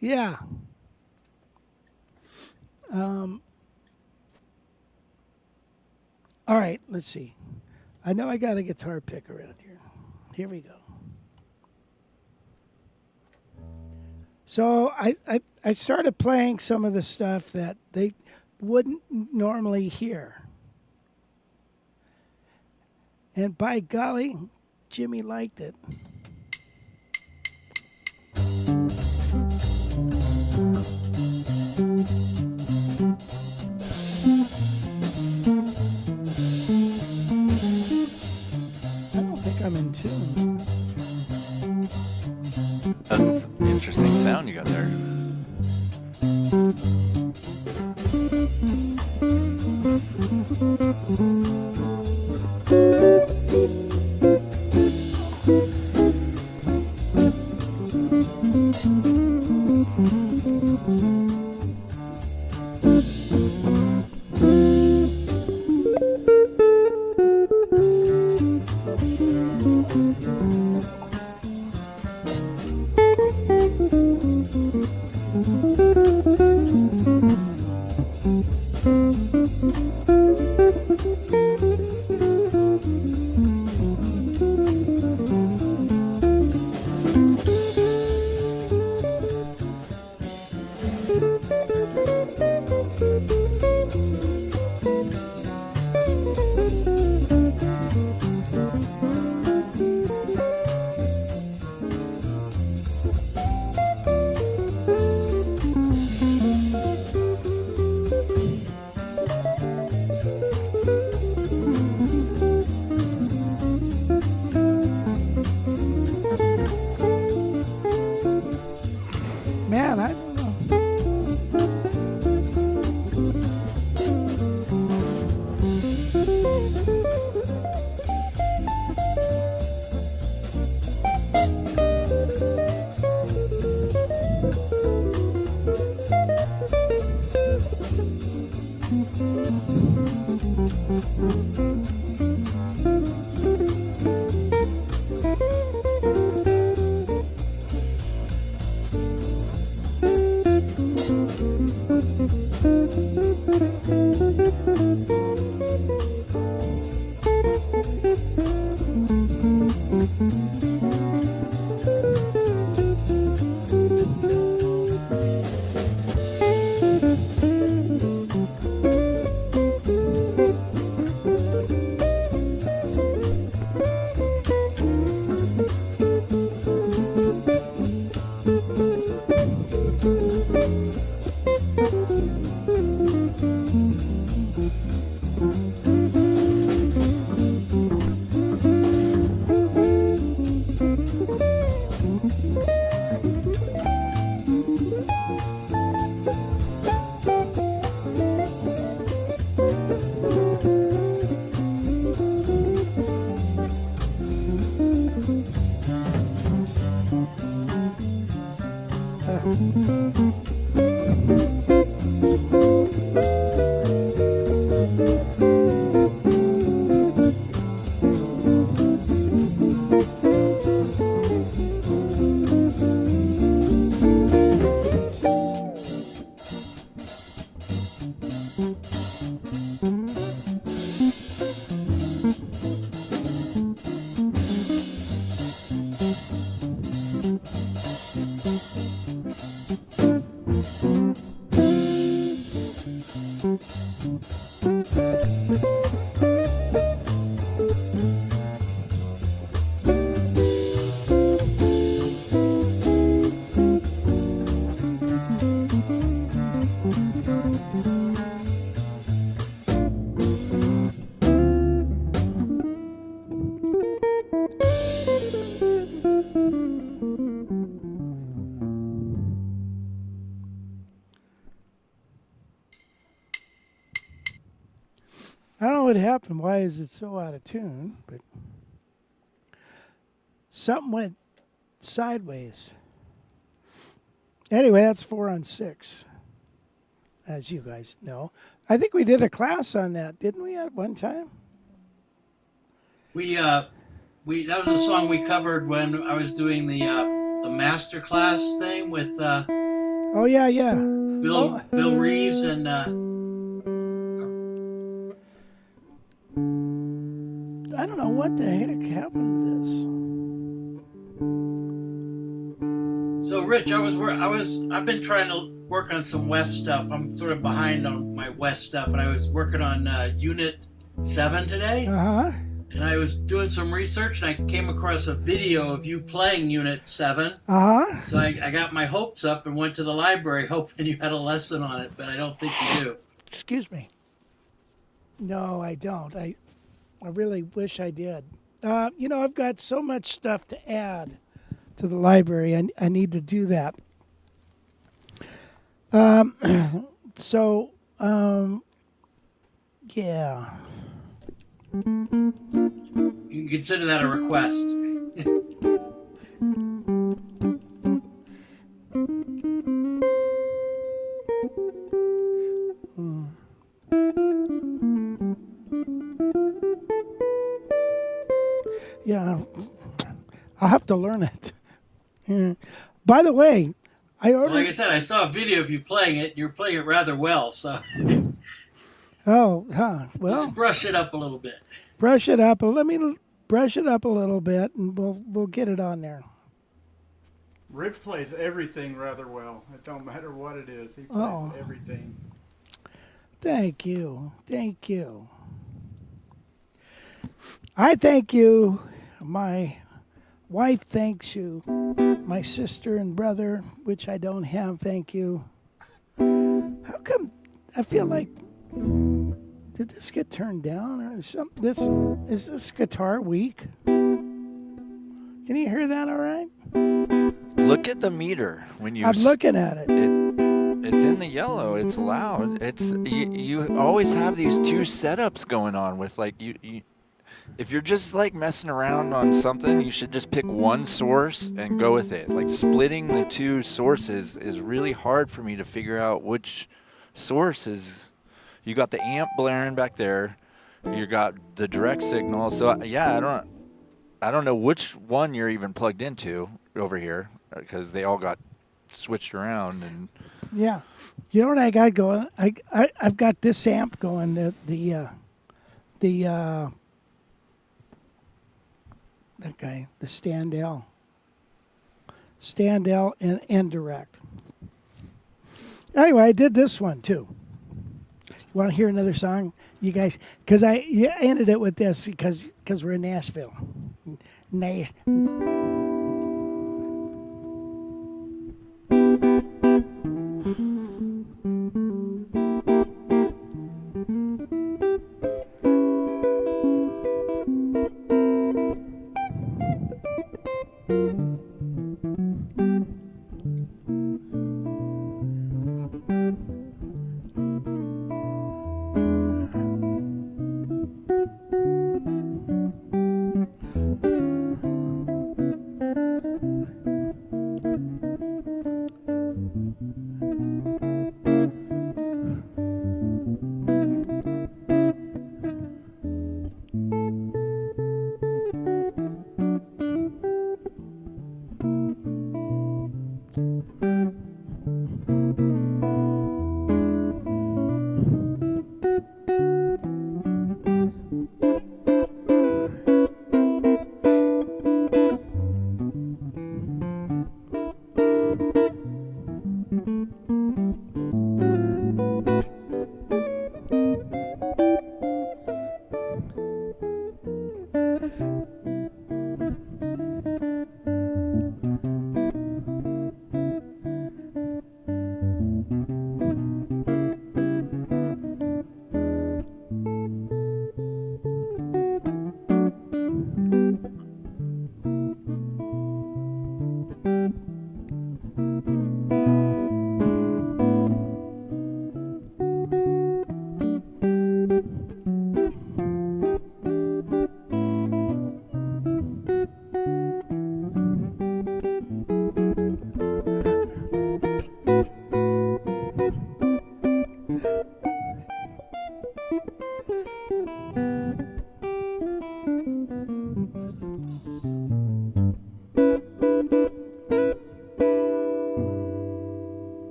Yeah. All right, let's see. I know I got a guitar pick around here. Here we go. So I started playing some of the stuff that they wouldn't normally hear. And by golly, Jimmy liked it. I don't think I'm in tune. That's an interesting sound you got there. Man, I don't know. I don't know what happened. Why is it so out of tune? But something went sideways. Anyway, that's 4 on 6, as you guys know. I think we did a class on that, didn't we, at one time? We that was a song we covered when I was doing the master class thing with Oh, yeah. Bill Reeves and I don't know what the heck happened to this. so Rich, I've been trying to work on some West stuff. I'm sort of behind on my West stuff, and I was working on Unit 7 today. Uh-huh. And I was doing some research, and I came across a video of you playing Unit 7. Uh-huh. So I got my hopes up and went to the library hoping you had a lesson on it, but I don't think you do. Excuse me. No, I don't. I really wish I did. I've got so much stuff to add to the library. I need to do that. Yeah. You can consider that a request. Yeah. I'll have to learn it. Yeah. By the way, I ordered... Like I said, I saw a video of you playing it. You're playing it rather well, so Oh, huh. Well, just brush it up a little bit. brush it up. Let me brush it up a little bit, and we'll get it on there. Rich plays everything rather well. It don't matter what it is. He plays everything. Thank you. Thank you. I thank you. My wife thanks you. My sister and brother, which I don't have, thank you. How come I feel like, did this get turned down or is this guitar weak? Can you hear that all right? Look at the meter when you. I'm looking at it. It's in the yellow. It's loud. You always have these two setups going on with like you. If you're just like messing around on something, you should just pick one source and go with it. Like splitting the two sources is really hard for me to figure out which source is. You got the amp blaring back there. You got the direct signal. So yeah, I don't know which one you're even plugged into over here because they all got switched around and. Yeah, you know what I got going? I've got this amp going. That guy, the Standell and direct. Anyway, I did this one too. You want to hear another song, you guys? Because I ended it with this because we're in Nashville.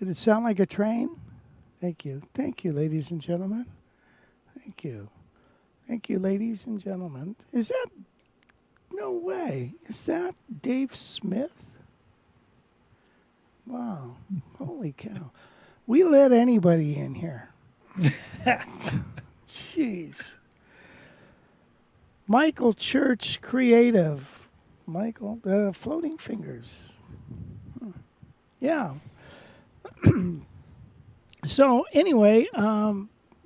Did it sound like a train? Thank you. Thank you, ladies and gentlemen. Thank you. Thank you, ladies and gentlemen. Is that... No way. Is that Dave Smith? Wow. Holy cow. We let anybody in here. Jeez. Michael Church Creative. Michael, Floating Fingers. Yeah. So anyway,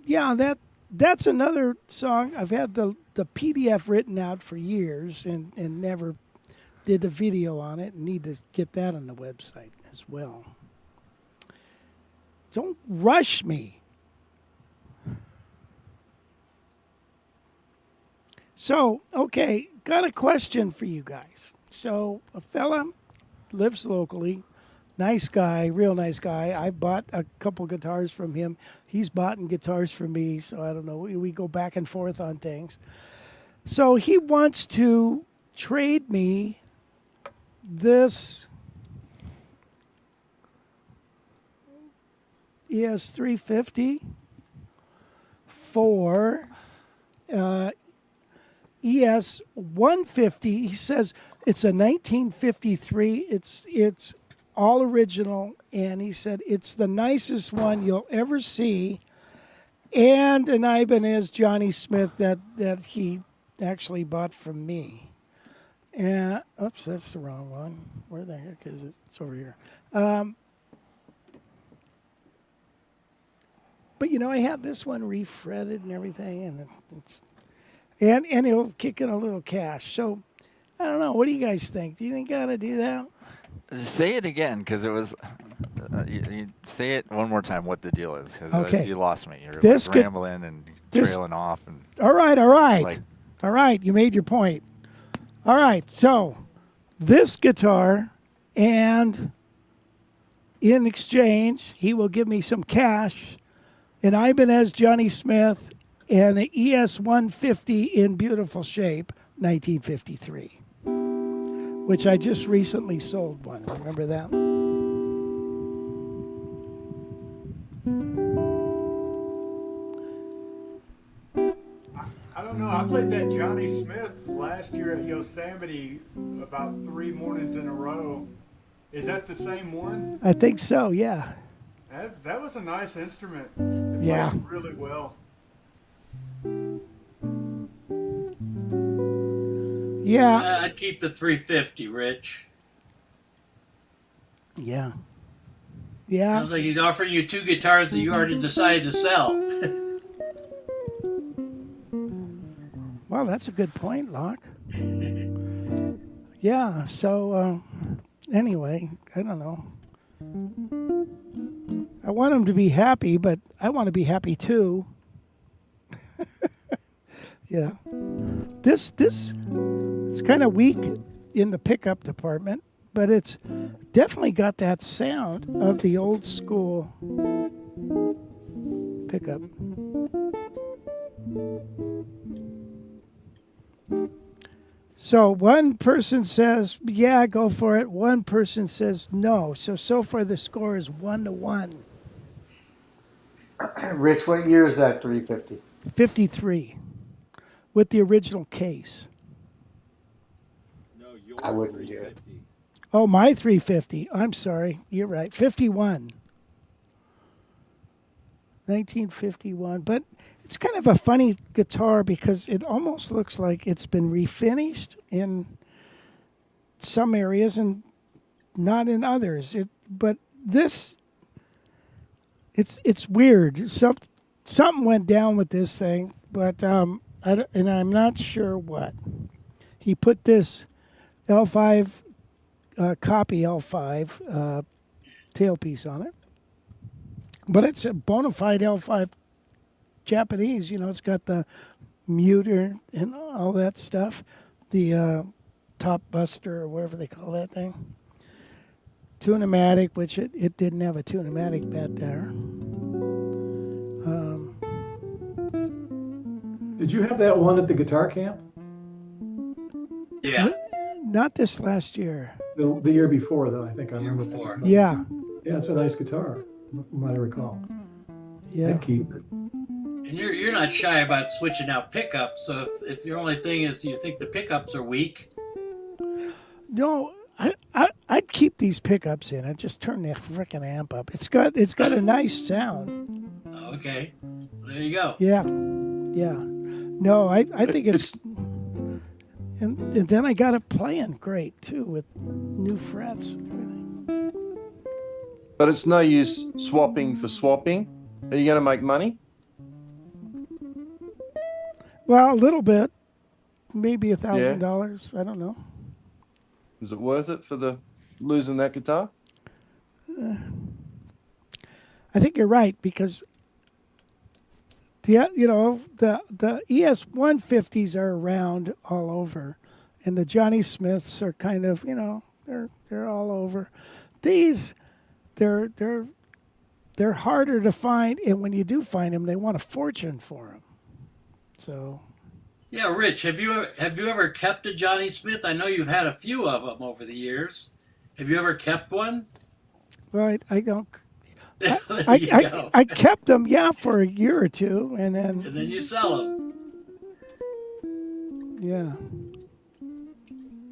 yeah, that's another song. I've had the PDF written out for years and never did the video on it. Need to get that on the website as well. Don't rush me. So, okay, got a question for you guys. So, a fella lives locally, nice guy, real nice guy. I bought a couple guitars from him. He's bought guitars from me, so I don't know. We go back and forth on things. So he wants to trade me this ES350 for ES150. He says it's a 1953. It's all original, and he said it's the nicest one you'll ever see. And an Ibanez Johnny Smith that he actually bought from me. And oops, that's the wrong one. Where the heck is it? It's over here. But you know, I had this one refretted and everything, and and it'll kick in a little cash. So I don't know. What do you guys think? Do you think I ought to do that? Say it again, because it was. You say it one more time. What the deal is? Because Okay. you lost me. You're This like could- rambling and this- trailing off, and All right. like, All right, you made your point. All right, so this guitar, and in exchange, he will give me some cash, an Ibanez Johnny Smith, and an ES150 in beautiful shape, 1953, which I just recently sold one. Remember that? I don't know. I played that Johnny Smith last year at Yosemite about 3 mornings in a row. Is that the same one? I think so, yeah. That was a nice instrument. It Yeah. played really well. Yeah. I'd keep the 350, Rich. Yeah. Yeah. Sounds like he's offering you 2 guitars that you already decided to sell. Well, that's a good point, Locke. Yeah, so anyway, I don't know. I want him to be happy, but I want to be happy too. Yeah. This it's kind of weak in the pickup department, but it's definitely got that sound of the old school pickup. So one person says, yeah, go for it. One person says no. So far the score is 1-1. Rich, what year is that 350? 53 with the original case. No, your I wouldn't do it. 350. Oh, my 350. I'm sorry. You're right. 51. 1951. But it's kind of a funny guitar because it almost looks like it's been refinished in some areas and not in others. But this, it's weird. Something went down with this thing, but and I'm not sure what. He put this L5 copy L5 tailpiece on it, but it's a bona fide L5 Japanese. You know, it's got the muter and all that stuff, the top buster or whatever they call that thing. Tune-o-matic, which it didn't have a tune-o-matic bed there. Did you have that one at the guitar camp? Yeah. Not this last year. The year before, though, I think I Year remember. before. thinking about Yeah, Yeah, it's a nice guitar, from what I recall. Yeah. I keep it. And you're not shy about switching out pickups. So if your only thing is you think the pickups are weak, No, I'd keep these pickups in. I'd just turn the frickin' amp up. It's got a nice sound. okay, there you go. Yeah. Yeah. No, I think it's and then I got it playing great too with new frets and everything. But it's no use swapping for swapping. Are you going to make money? Well, a little bit. Maybe $1,000. I don't know. Is it worth it for the losing that guitar? I think you're right because the ES 150s are around all over, and the Johnny Smiths are kind of they're all over. These they're harder to find, and when you do find them, they want a fortune for them. So. Yeah, Rich, have you ever kept a Johnny Smith? I know you've had a few of them over the years. Have you ever kept one? Right, I don't. There you go. I kept them, for a year or two, and then you sell them. Yeah.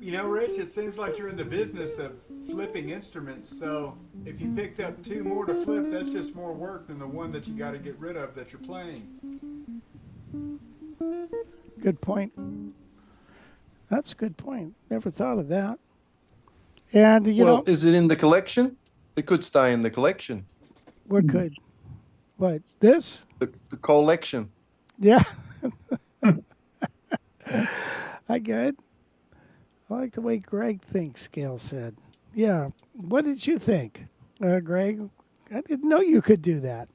You know, Rich, it seems like you're in the business of flipping instruments. So if you picked up 2 more to flip, that's just more work than the one that you got to get rid of that you're playing. Good point. That's a good point. Never thought of that. And is it in the collection? It could stay in the collection. What could? What? This? The collection. Yeah. I good. I like the way Greg thinks, Gail said. Yeah. What did you think, Greg? I didn't know you could do that.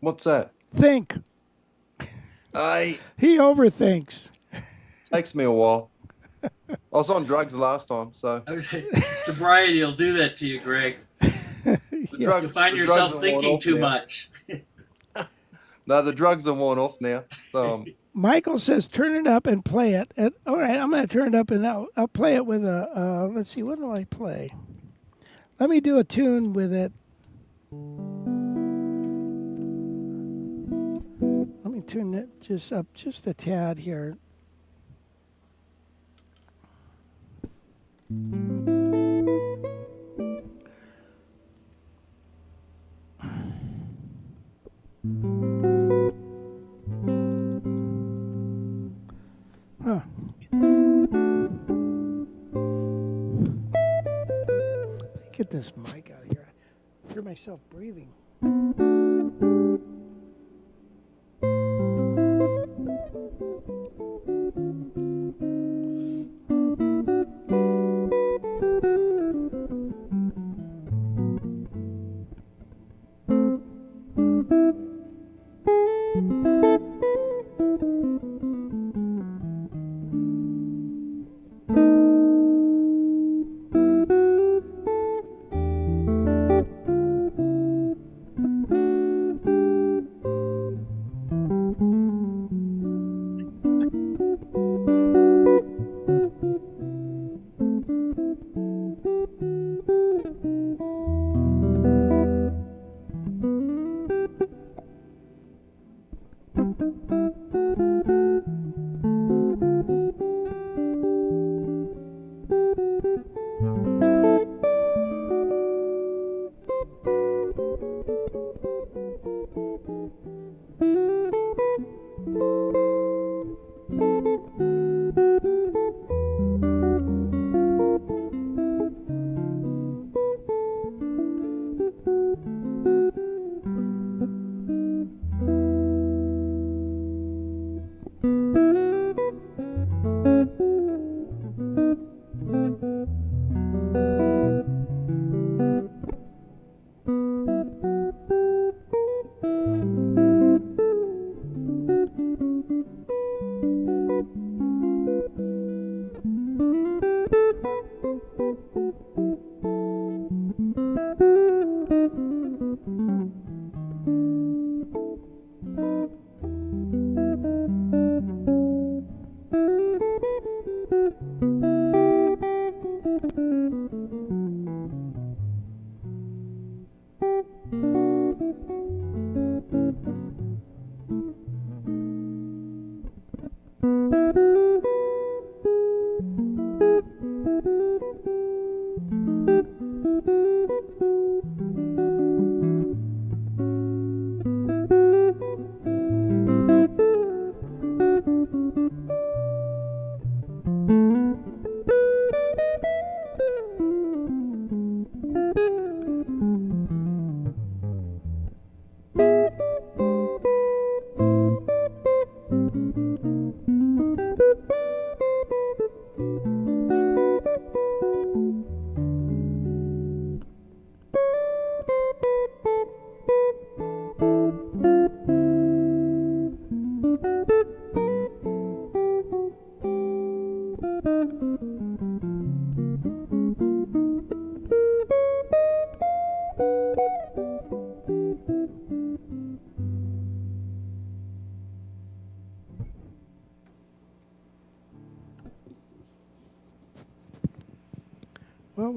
What's that? Think. He overthinks. Takes me a while. I was on drugs last time, so. Sobriety will do that to you, Greg. You find yourself thinking too much. No, the drugs are worn off now. So, Michael says, turn it up and play it. And, all right, I'm going to turn it up and I'll play it with a, let's see, what do I play? Let me do a tune with it. Let me turn it just up just a tad here. Huh. Get this mic out of here. I hear myself breathing.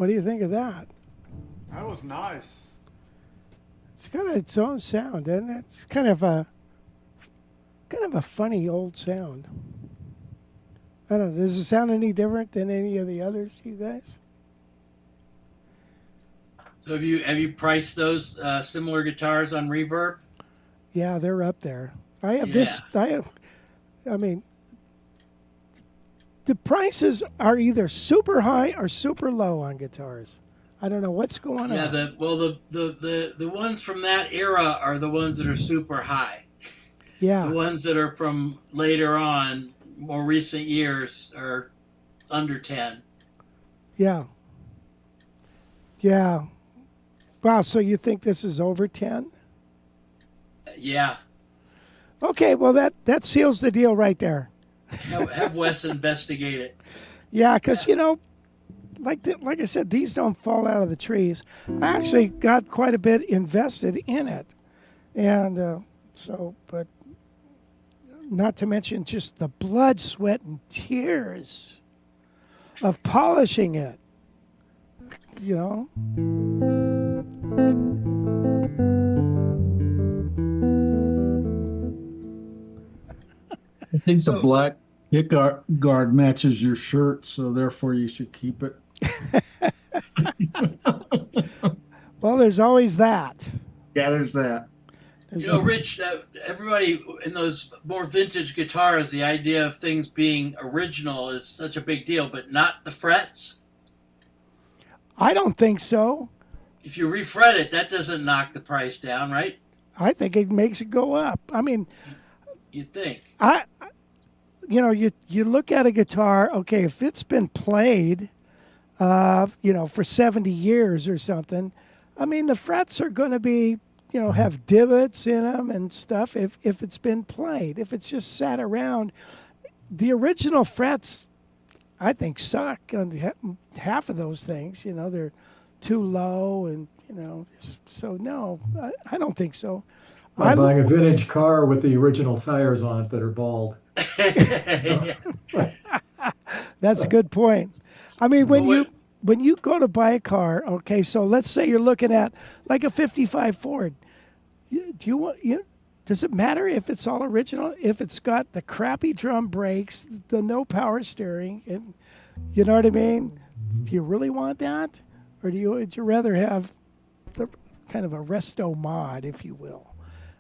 What do you think of that? That was nice. It's got its own sound, isn't it? It's kind of a funny old sound. I don't know. Does it sound any different than any of the others, you guys? So have you priced those similar guitars on Reverb? Yeah, they're up there. I have I mean, the prices are either super high or super low on guitars. I don't know what's going Yeah, on. the ones from that era are the ones that are super high. Yeah. The ones that are from later on, more recent years, are under 10. Yeah. Yeah. Wow, so you think this is over 10? Yeah. Okay, well that seals the deal right there. Have Wes investigate it. Yeah, because like I said, these don't fall out of the trees. I actually got quite a bit invested in it, and but not to mention just the blood, sweat, and tears of polishing it. I think the So- black pick guard matches your shirt, so therefore you should keep it. Well, there's always that. Yeah, there's that. Rich, everybody in those more vintage guitars, the idea of things being original is such a big deal, but not the frets. I don't think so. If you refret it, that doesn't knock the price down, right? I think it makes it go up. I mean, You'd think. you look at a guitar. Okay, if it's been played, for 70 years or something, I mean, the frets are going to be, have divots in them and stuff. If it's been played, if it's just sat around, the original frets, I think, suck on half of those things. They're too low, and so no, I don't think so. Like buying a vintage car with the original tires on it that are bald. That's a good point. I mean, when you go to buy a car, okay, so let's say you're looking at like a 55 Ford. Does it matter if it's all original? If it's got the crappy drum brakes, the no power steering, and you know what I mean? Do you really want that, or would you rather have the kind of a resto mod, if you will?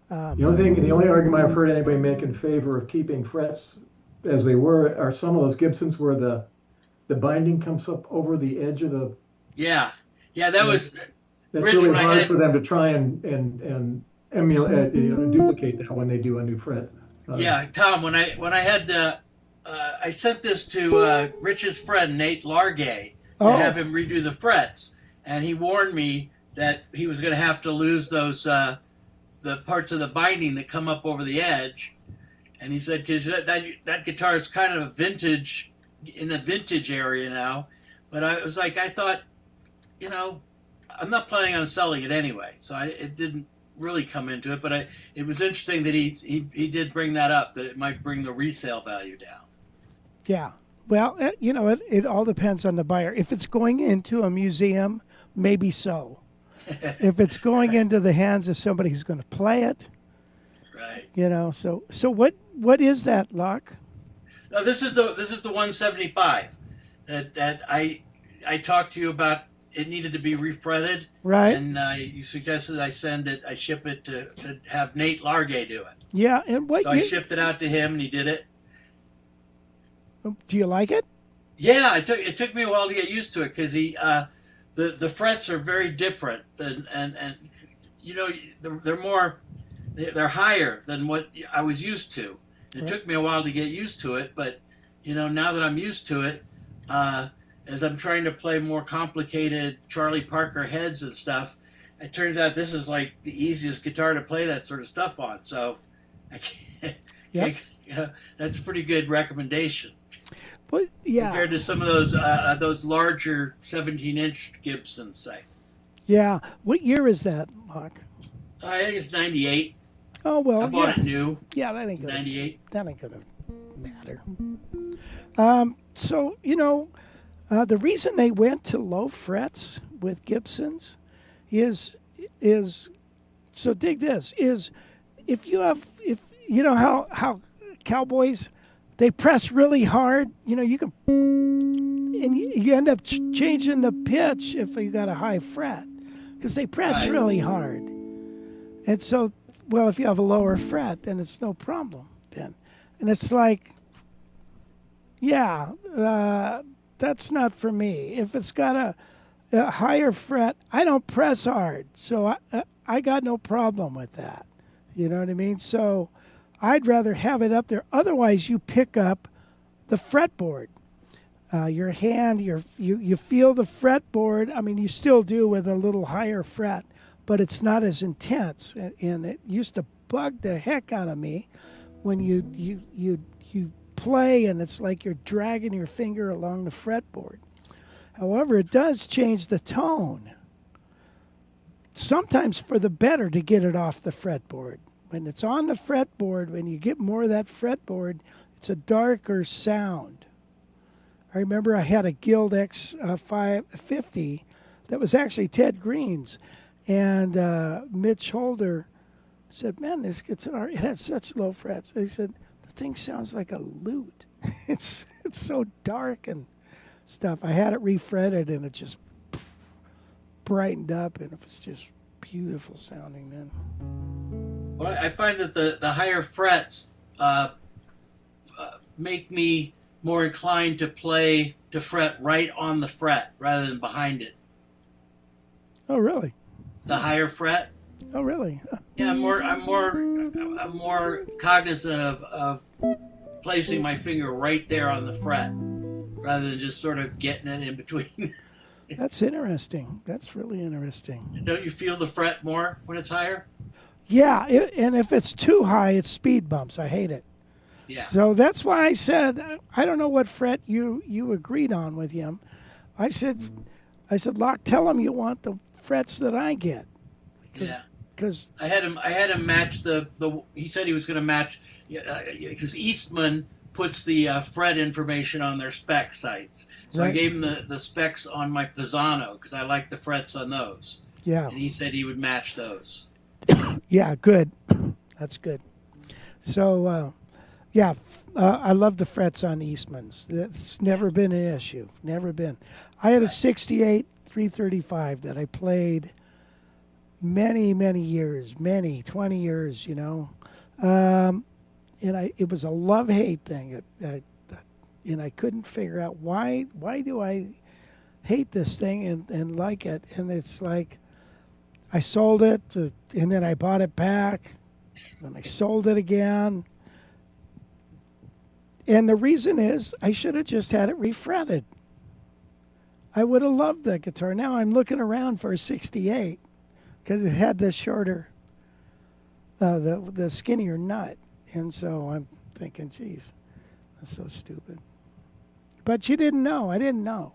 The only argument I've heard anybody make in favor of keeping frets as they were are some of those Gibsons where the binding comes up over the edge of the. Yeah, that was. That's Rich, really when I hard had- for them to try and emulate, duplicate that when they do a new fret. Yeah, Tom. When I had I sent this to Rich's friend Nate Largay to have him redo the frets, and he warned me that he was going to have to lose those the parts of the binding that come up over the edge, and he said because that guitar is kind of a vintage in the vintage area now, but I thought, I'm not planning on selling it anyway, so it didn't really come into it, but it was interesting that he did bring that up, that it might bring the resale value down. Yeah. Well, it all depends on the buyer. If it's going into a museum, maybe so. If it's going into the hands of somebody who's going to play it, right? So what is that, Locke? No, this is the 175 that I talked to you about. It needed to be refretted, Right. And you suggested I ship it to have Nate Largay do it. Yeah, and So I shipped it out to him, and he did it. Do you like it? Yeah, it took me a while to get used to it because the frets are very different and they're higher than what I was used to. It took me a while to get used to it, but now that I'm used to it, as I'm trying to play more complicated Charlie Parker heads and stuff, it turns out this is like the easiest guitar to play that sort of stuff on. So, that's a pretty good recommendation. But yeah, Compared to some of those larger 17-inch Gibsons, say. Yeah. What year is that, Locke? I think it's 98. Oh well, I bought it new. Yeah, that ain't gonna 98. That ain't gonna matter. So The reason they went to low frets with Gibsons is so dig this is if you know how cowboys they press really hard, you can and you end up changing the pitch if you got a high fret because they press really hard. And so, well, if you have a lower fret, then it's no problem then. And it's like, yeah, that's not for me. If it's got a higher fret, I don't press hard, so I got no problem with that. You know what I mean? So I'd rather have it up there. Otherwise, you pick up the fretboard. Your hand, you feel the fretboard. I mean, you still do with a little higher fret, but it's not as intense. And it used to bug the heck out of me when you play and it's like you're dragging your finger along the fretboard. However, it does change the tone. Sometimes for the better to get it off the fretboard. When it's on the fretboard, when you get more of that fretboard, it's a darker sound. I remember I had a Guild X550 that was actually Ted Green's. And Mitch Holder said, man, this guitar, it has such low frets. He said, the thing sounds like a lute. It's so dark and stuff. I had it refretted and it just brightened up and it was just beautiful sounding then. Well, I find that the higher frets make me more inclined to fret right on the fret rather than behind it. Oh, really? The higher fret. Oh, really? Huh. Yeah, I'm more cognizant of placing my finger right there on the fret rather than just sort of getting it in between. That's interesting. That's really interesting. Don't you feel the fret more when it's higher? Yeah, and if it's too high, it's speed bumps. I hate it. Yeah. So that's why I said, I don't know what fret you agreed on with him. I said, Locke, tell him you want the frets that I get. Because I had him match the he said he was going to match because Eastman puts the fret information on their spec sites. So right. I gave him the specs on my Pisano because I like the frets on those. Yeah. And he said he would match those. Yeah, good. That's good. So, I love the frets on Eastman's. That's never been an issue. Never been. I had a 68 335 that I played many, many years, 20 years, and it was a love-hate thing. And I couldn't figure out why do I hate this thing and like it. And it's like I sold it, and then I bought it back, and I sold it again. And the reason is I should have just had it refretted. I would have loved that guitar. Now I'm looking around for a 68 because it had the shorter, the skinnier nut. And so I'm thinking, geez, that's so stupid. But you didn't know. I didn't know.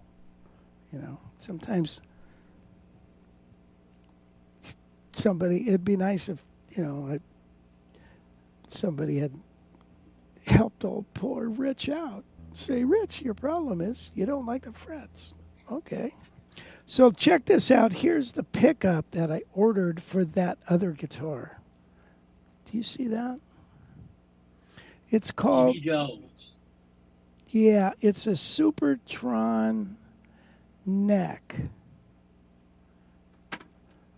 Sometimes it'd be nice if, somebody had helped old poor Rich out. Say, Rich, your problem is you don't like the frets. Okay. So check this out. Here's the pickup that I ordered for that other guitar. Do you see that? It's called... Davy Jones. Yeah, it's a Supertron neck.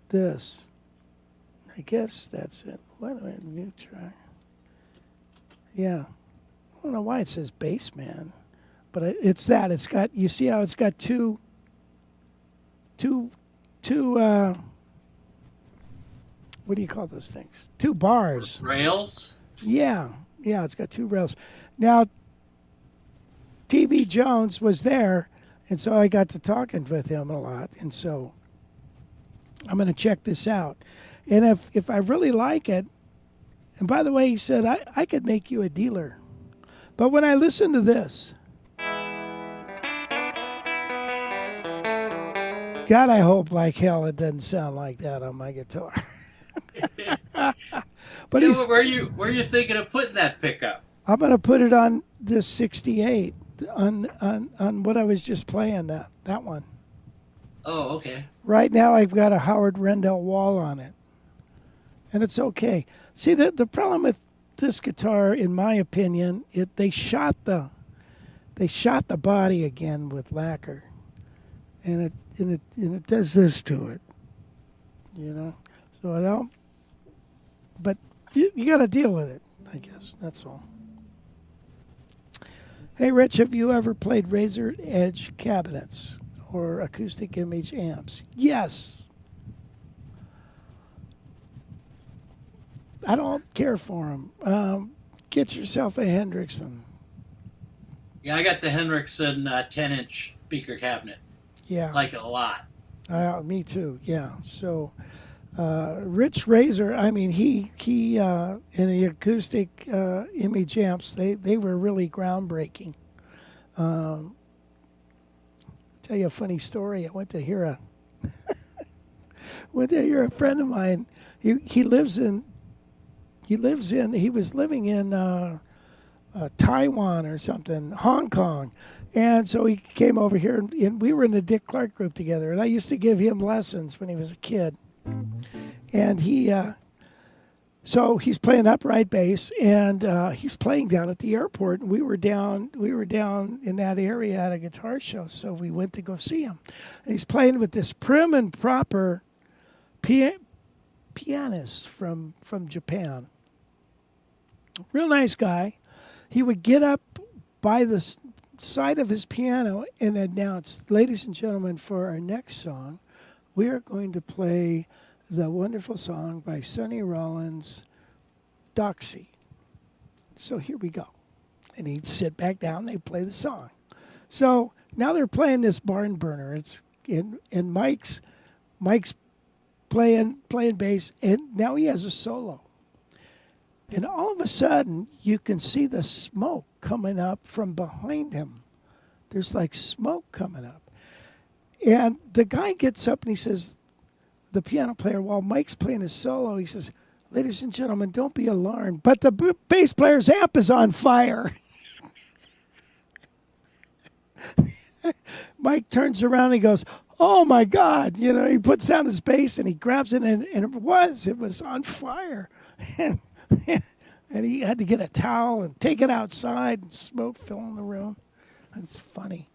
This. I guess that's it. Wait a minute. Let me try. Yeah. I don't know why it says Bassman, but it's that. It's got, you see how it's got two, what do you call those things? 2 bars. Rails? Yeah, it's got 2 rails. Now, TV Jones was there, and so I got to talking with him a lot, and so I'm going to check this out. And if I really like it, and by the way, he said, I could make you a dealer. But when I listen to this, God, I hope like hell it doesn't sound like that on my guitar. But where are you thinking of putting that pickup? I'm going to put it on this 68 on what I was just playing, that one. Oh, okay. Right now I've got a Howard Rendell wall on it. And it's okay. See, the problem with this guitar, in my opinion, they shot the body again with lacquer. And it does this to it. You know? So I don't, but you got to deal with it, I guess. That's all. Hey, Rich, have you ever played razor edge cabinets or acoustic image amps? Yes. I don't care for them. Get yourself a Hendrickson. Yeah, I got the Hendrickson 10-inch speaker cabinet. Yeah. Like it a lot. Me too. Yeah. So, Rich Razor. I mean, he in the acoustic image amps, they were really groundbreaking. Tell you a funny story. I went to hear a friend of mine. He was living in Taiwan or something, Hong Kong. And so he came over here, and we were in the Dick Clark group together. And I used to give him lessons when he was a kid. And so he's playing upright bass, and he's playing down at the airport. And we were down in that area at a guitar show, so we went to go see him. And he's playing with this prim and proper pianist from Japan. Real nice guy. He would get up by the side of his piano and announce, "Ladies and gentlemen, for our next song, we are going to play the wonderful song by Sonny Rollins, Doxy." So here we go. And he'd sit back down and they'd play the song. So now they're playing this barn burner. It's and Mike's playing bass, and now he has a solo. And all of a sudden, you can see the smoke coming up from behind him. There's like smoke coming up. And the guy gets up and he says, the piano player, while Mike's playing his solo, he says, "Ladies and gentlemen, don't be alarmed, but the bass player's amp is on fire." Mike turns around and he goes, "Oh my God." You know, he puts down his bass and he grabs it, and it was on fire. And he had to get a towel and take it outside, and smoke filling the room. That's funny.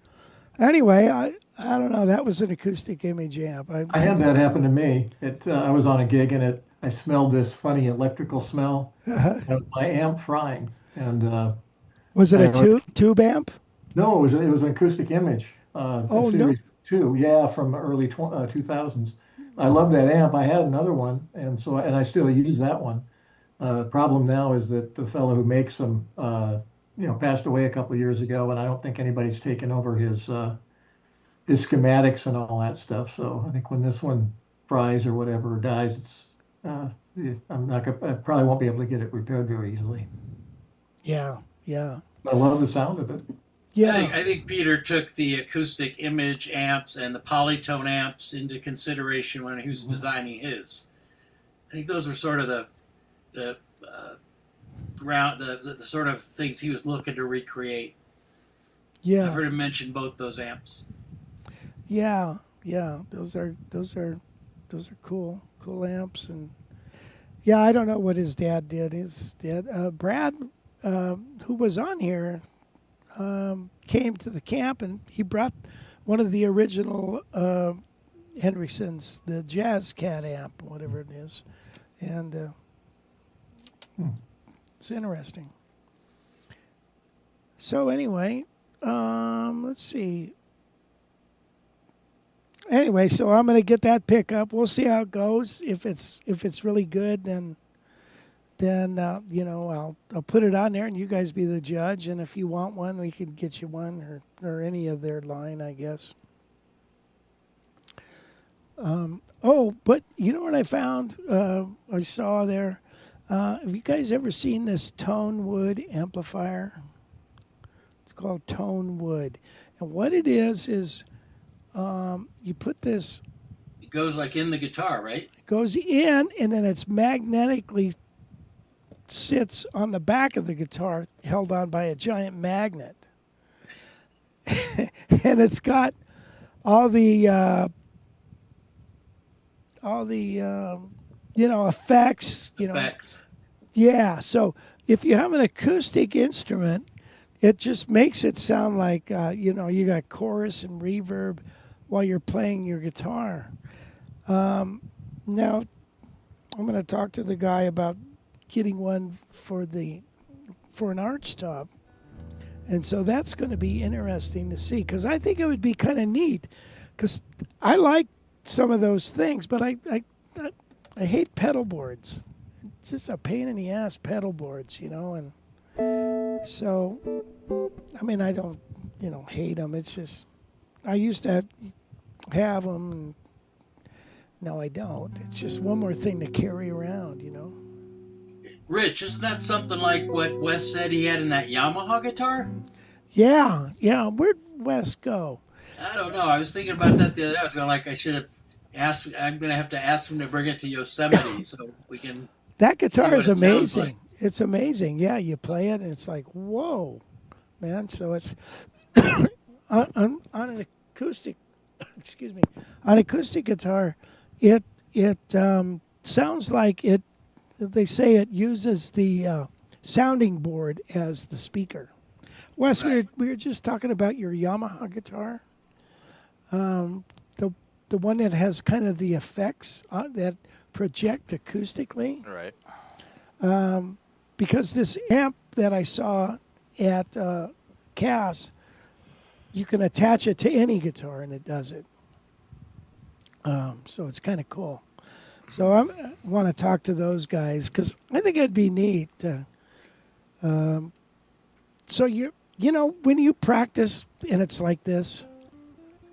Anyway, I don't know. That was an acoustic image amp. I had that happen to me. I was on a gig, and I smelled this funny electrical smell. It was my amp frying. And was it a tube amp? No, it was an acoustic image. Oh, Series 2, yeah, from early 2000s. I love that amp. I had another one, and I still use that one. Problem now is that the fellow who makes them, passed away a couple of years ago, and I don't think anybody's taken over his schematics and all that stuff. So I think when this one fries or whatever, or dies, I probably won't be able to get it repaired very easily. Yeah. I love the sound of it. Yeah. I think Peter took the acoustic image amps and the polytone amps into consideration when he was designing his. I think those were sort of the sort of things he was looking to recreate. Yeah. I've heard him mention both those amps. Yeah. Those are cool amps. And yeah, I don't know what his dad did. His dad, Brad, who was on here, came to the camp, and he brought one of the original Hendricksons, the Jazz Cat amp, whatever it is, and it's interesting. So anyway, let's see. Anyway, so I'm going to get that pickup. We'll see how it goes. If it's really good, then I'll put it on there, and you guys be the judge. And if you want one, we can get you one, or any of their line, I guess. But you know what I found? I saw there. Have you guys ever seen this Tone Wood amplifier? It's called Tone Wood, and what it is you put this. It goes like in the guitar, right? It goes in, and then it's magnetically sits on the back of the guitar, held on by a giant magnet. and it's got all the effects. Effects. Yeah. So if you have an acoustic instrument, it just makes it sound like you got chorus and reverb while you're playing your guitar. Now I'm going to talk to the guy about getting one for an arch top. And so that's going to be interesting to see, because I think it would be kind of neat, because I like some of those things, but I hate pedal boards. It's just a pain in the ass, pedal boards, and so, I mean, I don't, hate them. It's just, I used to have them, and now I don't. It's just one more thing to carry around, Rich, isn't that something like what Wes said he had in that Yamaha guitar? Yeah. Where'd Wes go? I don't know. I was thinking about that the other day. I was going I should have asked. I'm going to have to ask him to bring it to Yosemite so we can. That guitar is it sounds amazing. like. It's amazing. Yeah, you play it and it's like, whoa, man. So it's on an acoustic, excuse me, on acoustic guitar, it sounds like it. They say it uses the sounding board as the speaker. Wes, Right. we were just talking about your Yamaha guitar, the one that has kind of the effects that project acoustically. Right. Because this amp that I saw at CAAS, you can attach it to any guitar and it does it. So it's kind of cool. So I want to talk to those guys because I think it'd be neat. So when you practice and it's like this,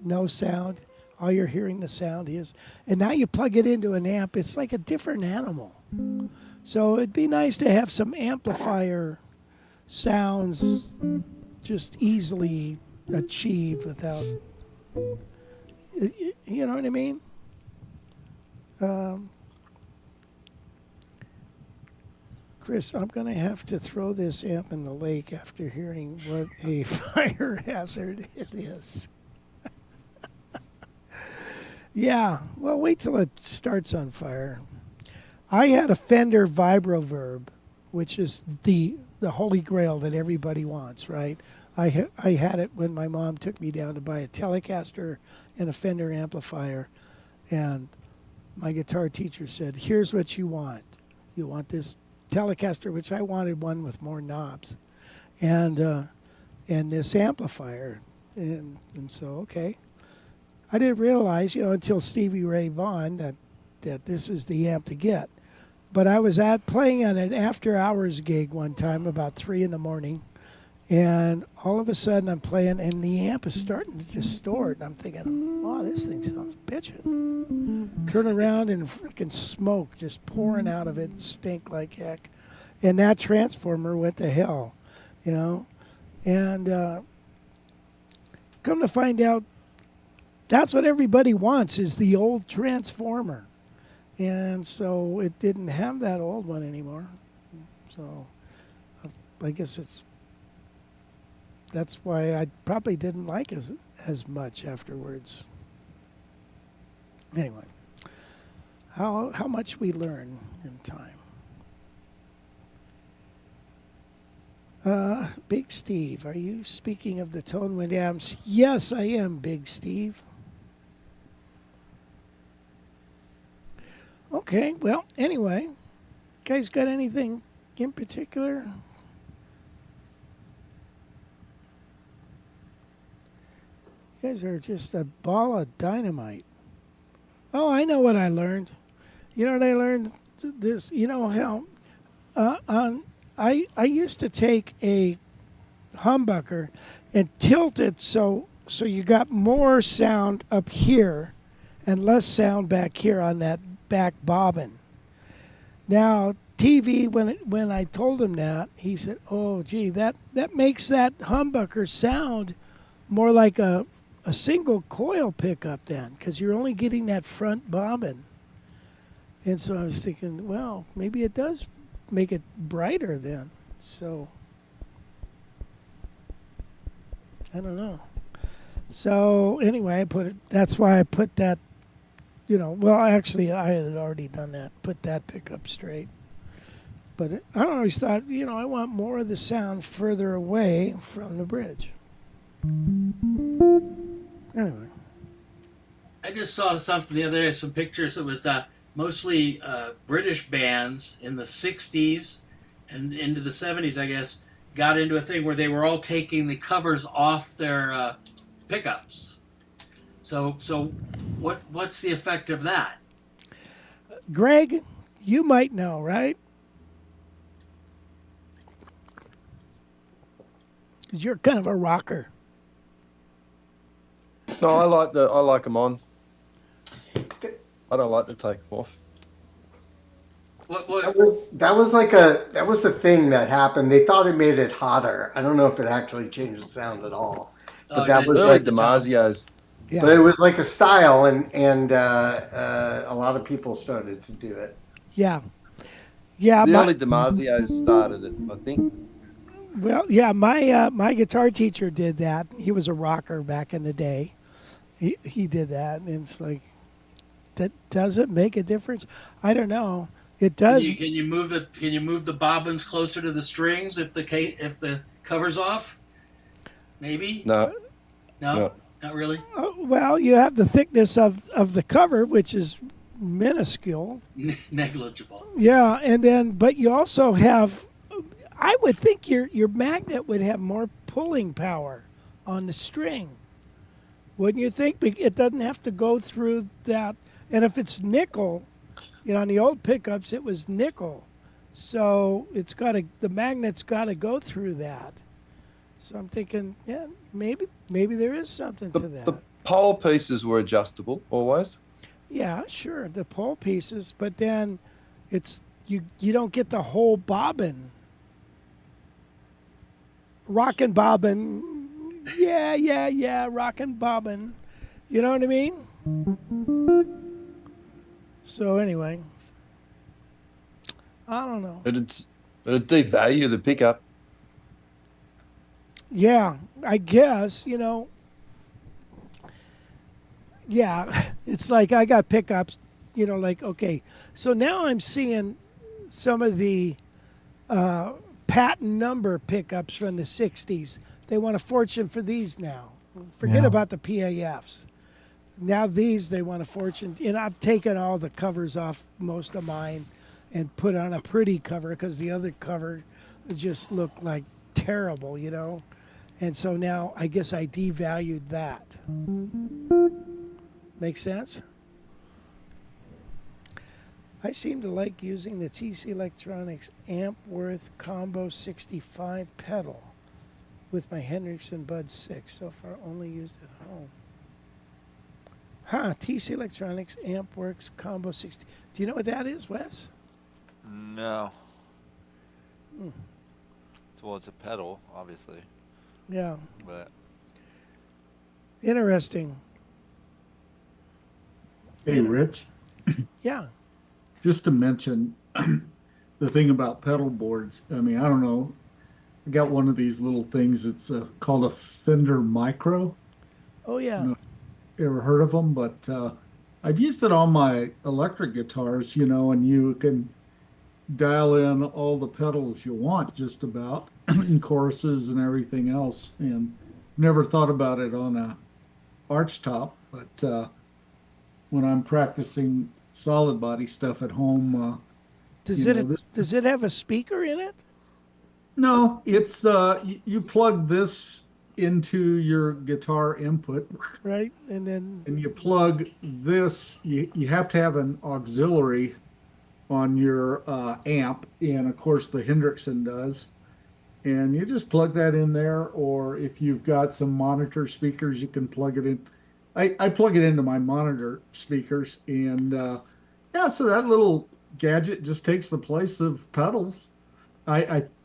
no sound, all you're hearing the sound is, and now you plug it into an amp, it's like a different animal. So it'd be nice to have some amplifier sounds just easily achieved without, you know what I mean? Chris, I'm going to have to throw this amp in the lake after hearing what a fire hazard it is. Yeah, well, wait till it starts on fire. I had a Fender Vibroverb, which is the holy grail that everybody wants, right? I had it when my mom took me down to buy a Telecaster and a Fender amplifier, and my guitar teacher said, here's what you want. You want this Telecaster, which I wanted one with more knobs, and this amplifier. And so, okay. I didn't realize, until Stevie Ray Vaughan that this is the amp to get. But I was playing on an after-hours gig one time about 3 a.m, and all of a sudden I'm playing, and the amp is starting to distort. And I'm thinking, wow, this thing sounds bitchin'. Turn around and freaking smoke just pouring out of it and stink like heck. And that transformer went to hell, And come to find out, that's what everybody wants, is the old transformer. And so it didn't have that old one anymore. So I guess that's why I probably didn't like it as much afterwards. Anyway, how much we learn in time. Big Steve, are you speaking of the tone wind amps? Yes, I am, Big Steve. Okay, well, anyway, guys got anything in particular? You guys are just a ball of dynamite. Oh, I know what I learned. You know what I learned? This, how I used to take a humbucker and tilt it so you got more sound up here and less sound back here on that back bobbin. Now, TV, when I told him that, he said, oh, gee, that makes that humbucker sound more like a single coil pickup then, because you're only getting that front bobbin. And so I was thinking, well, maybe it does make it brighter then. So, I don't know. So anyway, that's why I put that, well, actually, I had already done that, put that pickup straight. But I always thought, I want more of the sound further away from the bridge. Anyway. I just saw something the other day, some pictures. It was mostly British bands in the 60s and into the 70s, I guess, got into a thing where they were all taking the covers off their pickups. So what's the effect of that? Greg, you might know, right? Because you're kind of a rocker. No, I like them on. I don't like to take them off. What? That was the thing that happened. They thought it made it hotter. I don't know if it actually changed the sound at all. But that was Early like DiMarzios. Yeah. But it was like a style, and a lot of people started to do it. Yeah. Yeah. The early DiMarzios started it, I think. Well, yeah, my guitar teacher did that. He was a rocker back in the day. He did that, and it's like, does it make a difference? I don't know. It does. Can you move the bobbins closer to the strings if the cover's off? Maybe. No. No, not really. Well, you have the thickness of the cover, which is minuscule. Negligible. Yeah, and then but you also have. I would think your magnet would have more pulling power on the string. Wouldn't you think? It doesn't have to go through that. And if it's nickel, on the old pickups it was nickel, so the magnet's got to go through that. So I'm thinking, yeah, maybe there is something to that. The pole pieces were adjustable always. Yeah, sure, the pole pieces, but then it's you don't get the whole bobbin. Rockin' bobbin. Yeah, rockin' bobbin. You know what I mean? So anyway, I don't know. It'd devalue the pickup. Yeah, I guess, yeah, it's like I got pickups, like, okay. So now I'm seeing some of the patent number pickups from the 60s. They want a fortune for these now. Forget about the PAFs. Now they want a fortune. And I've taken all the covers off most of mine and put on a pretty cover because the other cover just looked like terrible, And so now I guess I devalued that. Make sense? I seem to like using the TC Electronics Ampworth Combo 65 pedal with my Hendrickson Bud 6. So far only used at home. TC Electronics Ampworks Combo 60. Do you know what that is, Wes? No. Well, it's a pedal, obviously. Yeah. But interesting. Hey, Rich, Yeah. just to mention the thing about pedal boards. I mean, I don't know. I got one of these little things. It's called a Fender Micro. Oh, yeah. No. Ever heard of them? But I've used it on my electric guitars, and you can dial in all the pedals you want just about and choruses and everything else. And never thought about it on a arch top, but when I'm practicing solid body stuff at home, Does it have a speaker in it? no, it's you plug this into your guitar input, Right, and then and you plug this. You have to have an auxiliary on your amp, and of course the Hendrickson does. And you just plug that in there, or if you've got some monitor speakers, you can plug it in. I plug it into my monitor speakers, and so that little gadget just takes the place of pedals.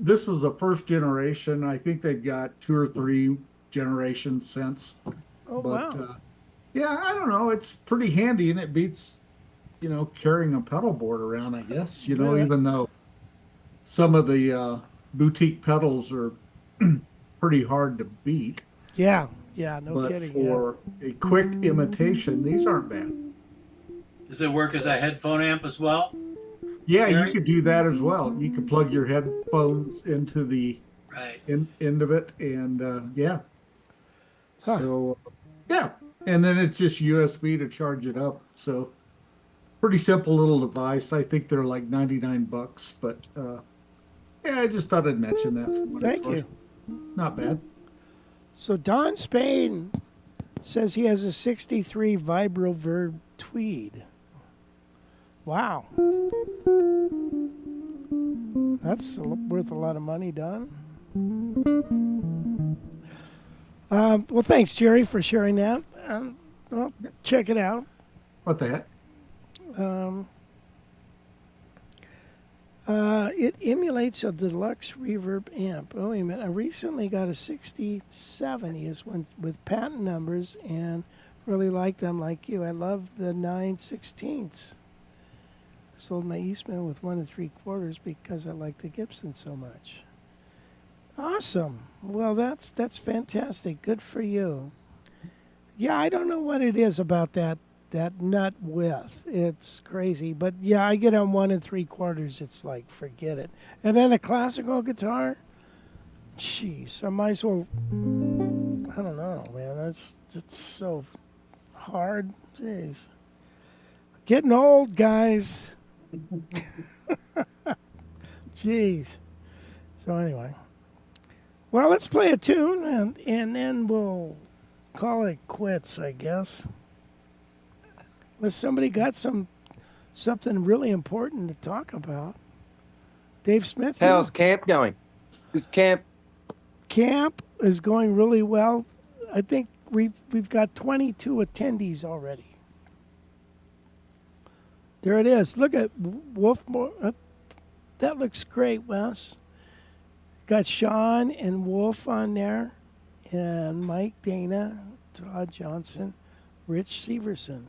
This was the first generation. I think they've got 2 or 3 generations since. oh But wow, I don't know. It's pretty handy, and it beats carrying a pedal board around, I guess. Yeah. Even though some of the boutique pedals are pretty hard to beat. yeah, Yeah, no but kidding. for a quick imitation, these aren't bad. Does it work as a headphone amp as well? Yeah, you Gary? could do that as well. You could plug your headphones into the Right. end of it, and yeah. Huh. So yeah, and then it's just USB to charge it up. So pretty simple little device. I think they're like $99, but yeah, I just thought I'd mention that. For what it's Thank worth. you. Not bad. So Don Spain says he has a 63 Vibroverb Tweed. Wow. That's worth a lot of money, Don. Well, thanks, Jerry, for sharing that. Well, check it out. What the heck? It emulates a deluxe reverb amp. Oh, wait a minute. I recently got a 6070 with patent numbers and really like them like you. I love the 9/16. I sold my Eastman with 1 3/4 because I like the Gibson so much. Awesome. Well, that's fantastic. Good for you. Yeah, I don't know what it is about that nut width. It's crazy. But yeah, I get on 1 3/4. It's like, forget it. And then a classical guitar, jeez, I might as well, I don't know, man. It's so hard. Jeez. Getting old, guys. Jeez. So anyway. Well, let's play a tune and then we'll call it quits, I guess. Unless somebody got something really important to talk about. Dave Smith. How's camp going? Is camp is going really well. I think we've got 22 attendees already. There it is. Look at Wolfmore. That looks great, Wes. Got Sean and Wolf on there, and Mike Dana, Todd Johnson, Rich Severson.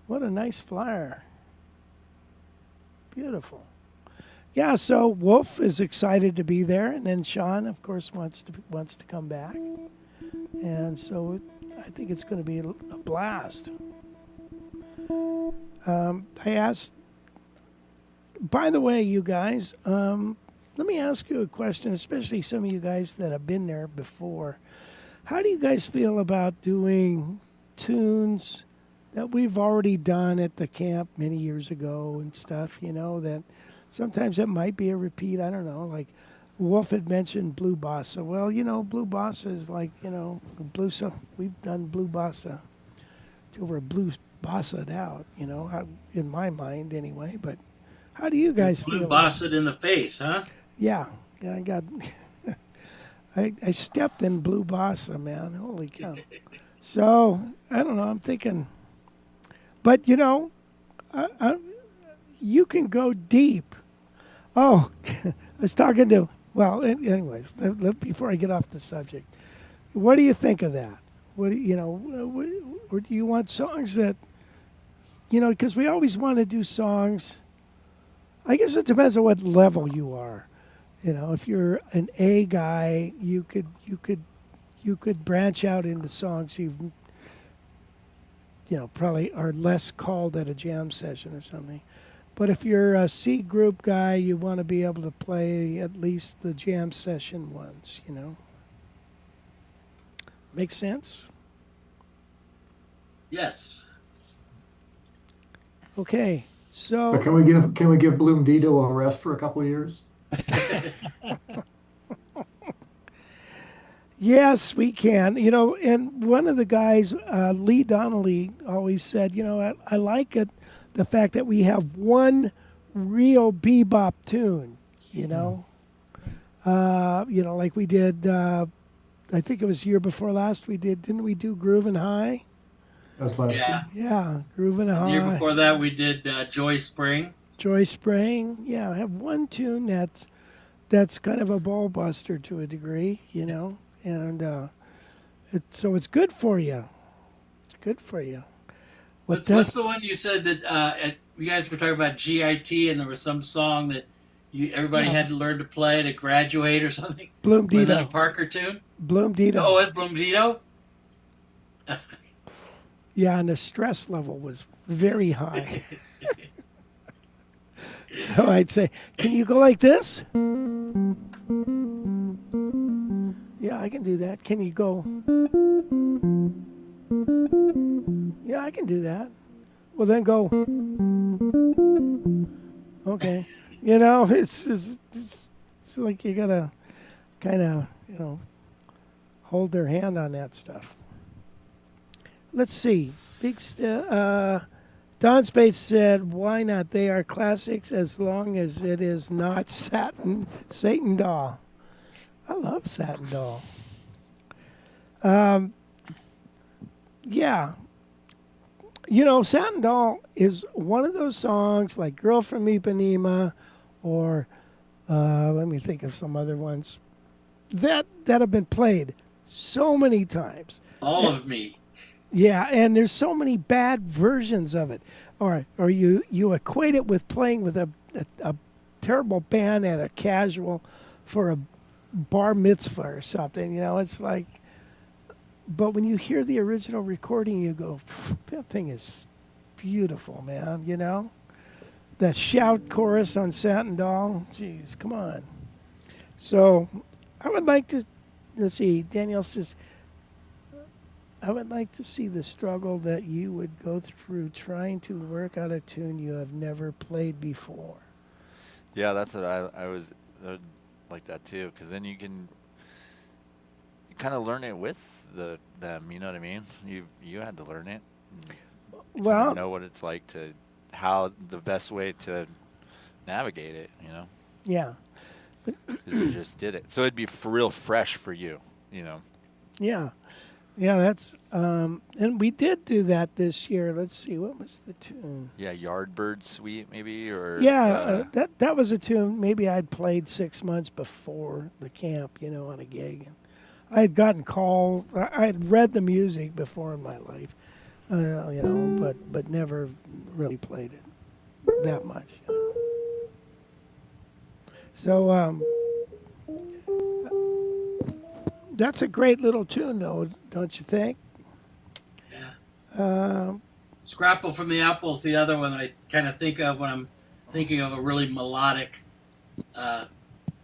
What a nice flyer. Beautiful. Yeah, so Wolf is excited to be there, and then Sean, of course, wants to come back. And so I think it's going to be a blast. I asked, by the way, you guys, let me ask you a question, especially some of you guys that have been there before. How do you guys feel about doing tunes that we've already done at the camp many years ago and stuff, that sometimes it might be a repeat, I don't know, like Wolf had mentioned Blue Bossa. Well, Blue Bossa is like, we've done Blue Bossa till we're Blue Bossa'd out, in my mind anyway, but how do you guys Blue feel? Bossa'd in the face, huh? Yeah, I got, I stepped in Blue Bossa, man, holy cow. So, I don't know, I'm thinking, but you can go deep. Oh, I was talking to, well, anyways, before I get off the subject, what do you think of that? What do or do you want songs that, because we always want to do songs. I guess it depends on what level you are. If you're an A guy, you could branch out into songs probably are less called at a jam session or something. But if you're a C group guy, you want to be able to play at least the jam session ones, Make sense? Yes. Okay, so But can we give Bloom Dito a rest for a couple of years? yes, we can. And one of the guys, Lee Donnelly, always said, I like it, the fact that we have one real bebop tune, like we did, I think it was year before last didn't we do Groovin' High? That's last Yeah. Yeah, Groovin' High. The year before that, we did Joy Spring. Joy Spring. Yeah, I have one tune that's kind of a ball buster to a degree, and so it's good for you. It's good for you. What's the one you said that you guys were talking about GIT, and there was some song that Everybody had to learn to play to graduate or something. Bloom Was that a Dito. Parker tune? Bloom Dito. Oh, it's Bloom Dito? Yeah, and the stress level was very high. So I'd say, can you go like this? Yeah, I can do that. Can you go? Yeah, I can do that. Well, then go. Okay. You know, it's like you got to kind of, hold their hand on that stuff. Let's see. Don Spates said, why not? They are classics as long as it is not Satan Doll. I love Satin Doll. Yeah. Satin Doll is one of those songs like Girl from Ipanema or let me think of some other ones that have been played so many times. All of me. Yeah, and there's so many bad versions of it. Or you equate it with playing with a terrible band at a casual for a bar mitzvah or something. It's like, but when you hear the original recording, you go, that thing is beautiful, man. That shout chorus on Satin Doll, geez, come on. So I would like to, let's see, Danielle says, I would like to see the struggle that you would go through trying to work out a tune you have never played before. Yeah, that's what I was like that too, because then you can kind of learn it with them. You know what I mean? You had to learn it. Well, know what it's like how the best way to navigate it. Yeah. 'Cause you just did it, so it'd be real fresh for you. Yeah. Yeah, that's and we did do that this year. Let's see, what was the tune? Yeah, Yardbird Suite maybe, or that was a tune maybe I'd played 6 months before the camp, on a gig. And I had gotten called. I had read the music before in my life, but never really played it that much. So that's a great little tune, though, don't you think? Yeah. Scrapple from the Apple's the other one that I kind of think of when I'm thinking of a really melodic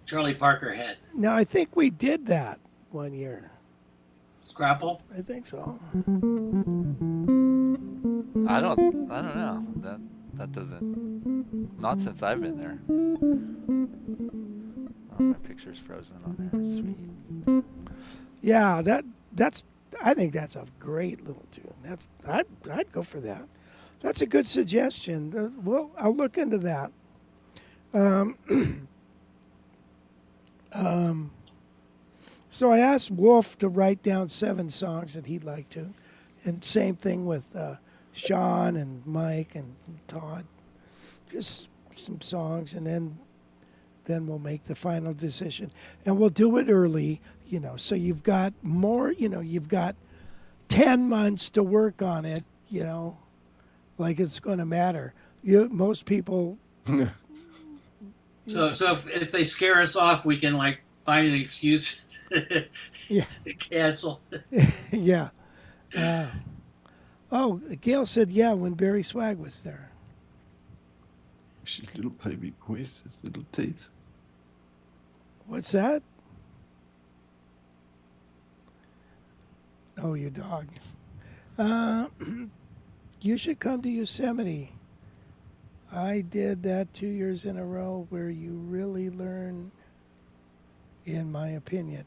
Charlie Parker head. Now, I think we did that one year. Scrapple? I think so. I don't know. That doesn't. Not since I've been there. Oh, my picture's frozen on there. Sweet. Yeah, that's. I think that's a great little tune. I'd go for that. That's a good suggestion. I'll look into that. So I asked Wolf to write down 7 songs that he'd like to, and same thing with Sean and Mike and Todd. Just some songs, and then we'll make the final decision, and we'll do it early. So you've got more. You've got 10 months to work on it. Like it's going to matter. Most people. So if they scare us off, we can find an excuse to cancel. Yeah. Gail said, yeah, when Barry Swag was there. She's little baby quiz, his little teeth. What's that? Oh, your dog. You should come to Yosemite. I did that 2 years in a row where you really learn, in my opinion.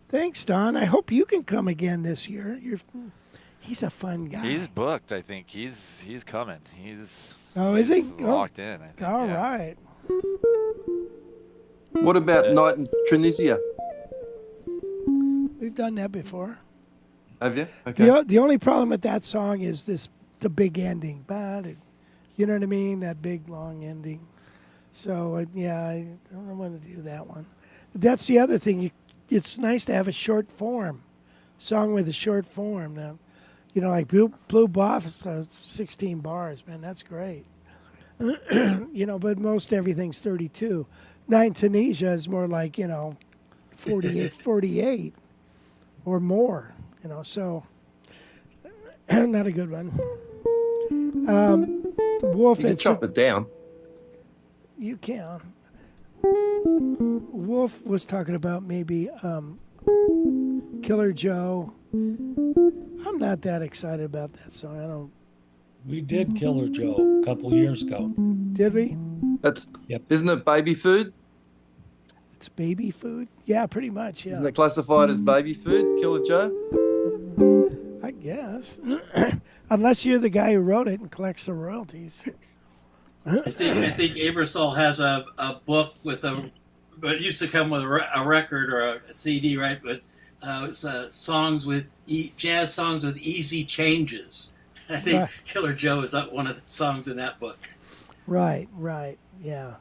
Thanks, Don. I hope you can come again this year. He's a fun guy. He's booked, I think. He's coming. Is he? Locked in, I think. All right. What about Night in Tunisia? We've done that before. Have you? Okay. The only problem with that song is the big ending. You know what I mean? That big, long ending. So, I don't want to do that one. That's the other thing. It's nice to have a short form, song with a short form. Now, like Blue Boff, 16 bars, man, that's great. But most everything's 32. Nine Tunisia is more like, 48, 48 or more, so not a good one. Wolf, You can chop it down. You can. Wolf was talking about maybe Killer Joe. I'm not that excited about that song. I don't. We did Killer Joe a couple years ago. Did we? Isn't it baby food? It's baby food. Yeah, pretty much. Yeah. Isn't it classified as baby food, Killer Joe? I guess. Unless you're the guy who wrote it and collects the royalties. I think Abersol has a book with but it used to come with a record or a CD, right? But it's songs with jazz songs with easy changes. I think Killer Joe is one of the songs in that book. Right, yeah.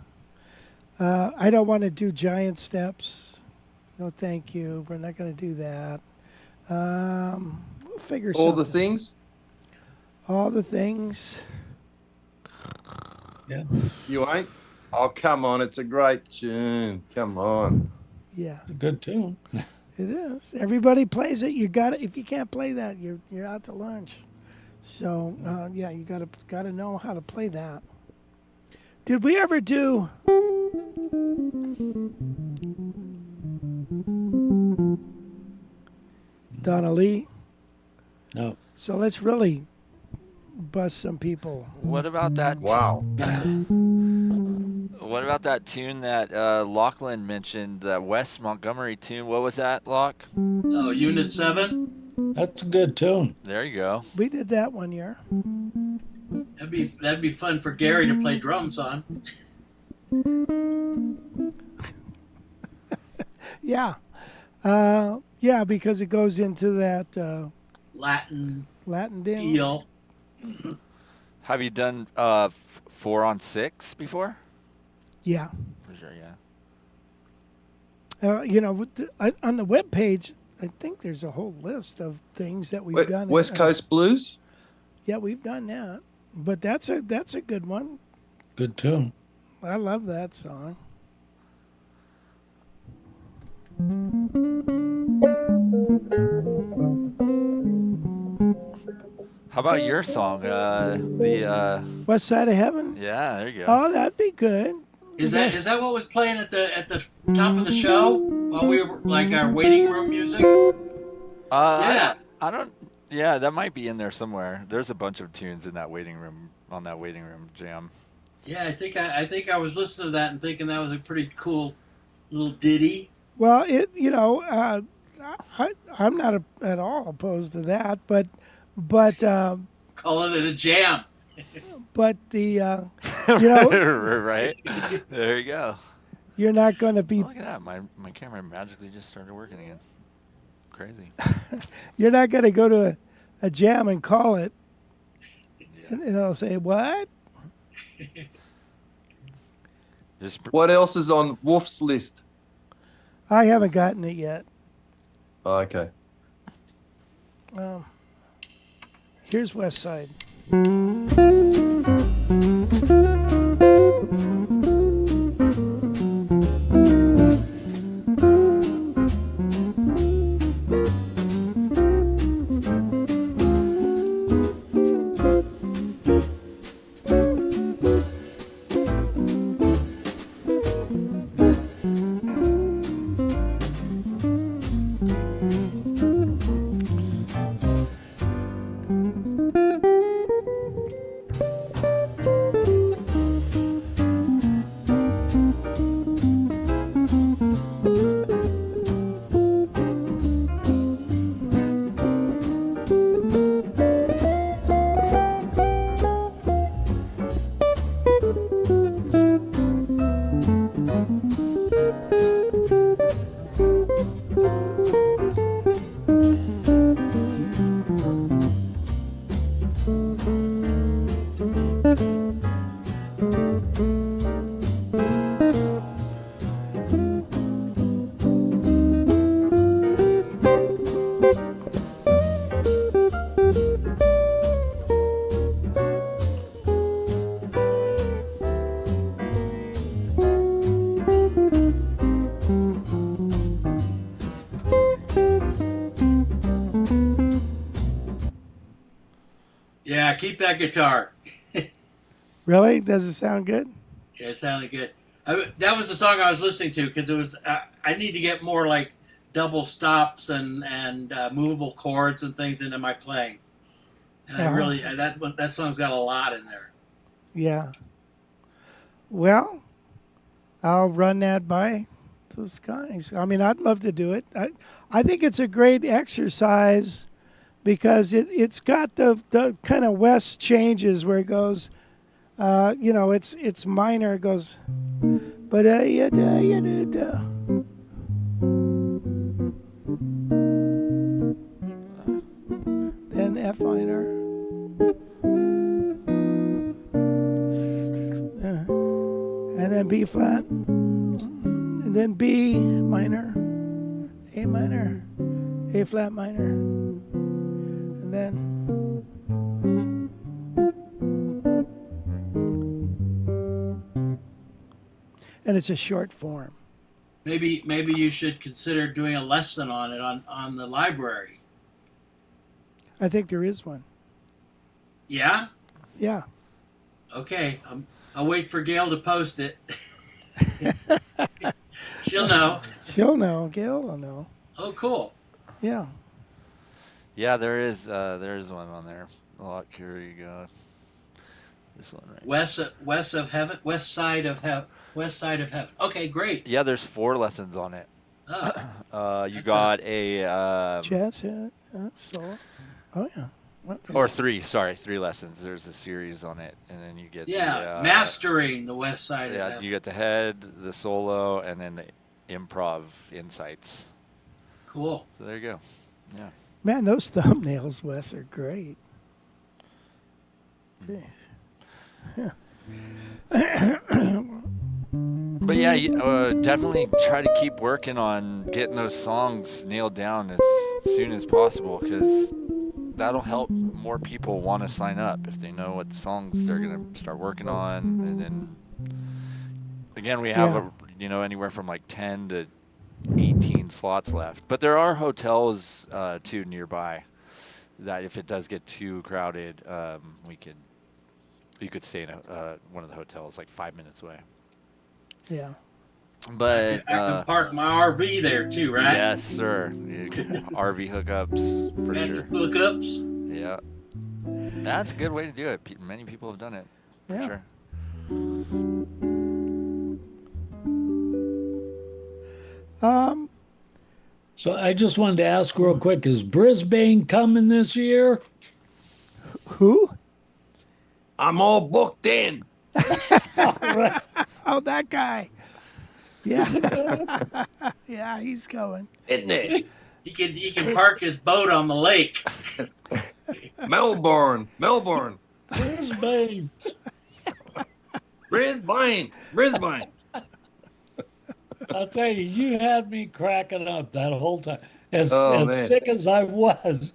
I don't want to do giant steps. No, thank you. We're not going to do that. We'll figure something. All the things? All the things. Yeah. You ain't? Oh, come on. It's a great tune. Come on. Yeah. It's a good tune. It is. Everybody plays it. You got it. If you can't play that, you're out to lunch. So you got to know how to play that. Did we ever do? Donna Lee? No. So let's really bust some people. What about that? Wow. What about that tune that Lachlan mentioned, that Wes Montgomery tune? What was that, Locke? Oh, Unit 7? That's a good tune. There you go. We did that one year. That'd be fun for Gary to play drums on. Yeah. Because it goes into that Latin deal. Have you done 4-on-6 before? Yeah. For sure, yeah. On the webpage, I think there's a whole list of things that we've done. West Coast Blues? Yeah, we've done that. But that's a good one. Good tune. I love that song. How about your song? The West Side of Heaven? Yeah, there you go. Oh, that'd be good. Is that what was playing at the top of the show while we were like our waiting room music? Yeah. I don't. Yeah, that might be in there somewhere. There's a bunch of tunes in that waiting room on that waiting room jam. Yeah, I think I was listening to that and thinking that was a pretty cool little ditty. Well, I'm not at all opposed to that, but calling it a jam. But the right there you go. You're not going to be. Oh, look at that! My camera magically just started working again. Crazy. You're not going to go to a jam and call it, and they'll say what? What else is on Wolf's list? I haven't gotten it yet. Oh, okay. Here's West Side. keep that guitar. Really? Does it sound good? Yeah, it sounded good. That was the song I was listening to because it was. I need to get more like double stops and movable chords and things into my playing. And I really that song's got a lot in there. Yeah. Well, I'll run that by those guys. I mean, I'd love to do it. I think it's a great exercise because it's got the kind of West changes where it goes. It's minor. It goes, but then F minor, and then B flat, and then B minor, A minor, A flat minor, and then. And it's a short form. Maybe you should consider doing a lesson on it on the library. I think there is one. Yeah? Yeah. Okay. I'll wait for Gail to post it. She'll know. She'll know. Gail will know. Oh, cool. Yeah. Yeah, there is one on there. Look, here you go. This one right. West of heaven, west side of heaven. West side of heaven. Okay, great. Yeah, there's 4 lessons on it. You got a jazz, soul. Oh yeah. Okay. Or 3. Sorry, 3 lessons. There's a series on it, and then you get mastering the west side of heaven. You get the head, the solo, and then the improv insights. Cool. So there you go. Yeah. Man, those thumbnails, Wes, are great. Yeah. But yeah, definitely try to keep working on getting those songs nailed down as soon as possible, because that'll help more people want to sign up if they know what songs they're going to start working on. And then, again, we have anywhere from like 10 to 18 slots left. But there are hotels, too, nearby that if it does get too crowded, you could stay in one of the hotels like 5 minutes away. Yeah. But I can park my RV there too, right? Yes, sir. RV hookups for sure. Hookups. Yeah. That's a good way to do it. Many people have done it. For sure. So I just wanted to ask real quick, is Brisbane coming this year? Who? I'm all booked in. Right. Oh, that guy. Yeah. Yeah, he's going. Isn't it? He can park his boat on the lake. Melbourne. Brisbane. Brisbane. I'll tell you, you had me cracking up that whole time. As sick as I was.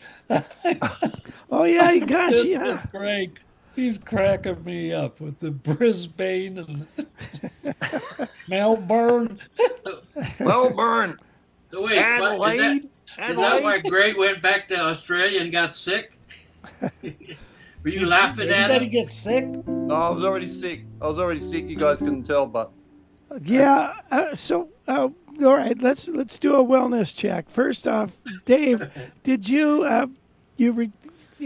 Oh, yeah, gosh, yeah. Great. He's cracking me up with the Brisbane and Melbourne. So wait, Adelaide. Is that why Greg went back to Australia and got sick? Were you laughing at him? Did he get sick? Oh, I was already sick. You guys couldn't tell, but Yeah. All right. Let's do a wellness check. First off, Dave, did you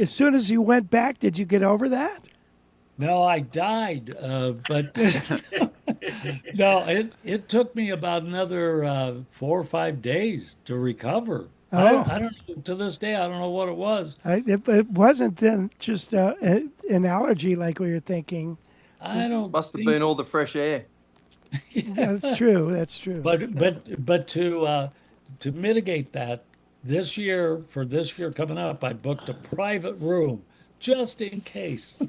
as soon as you went back, did you get over that? No, I died. But no, it took me about another 4 or 5 days to recover. Oh. I don't know. To this day, I don't know what it was. It wasn't then just an allergy like we were thinking. I don't. Must have been all the fresh air. Yeah, that's true. That's true. But to mitigate that, this year coming up, I booked a private room just in case.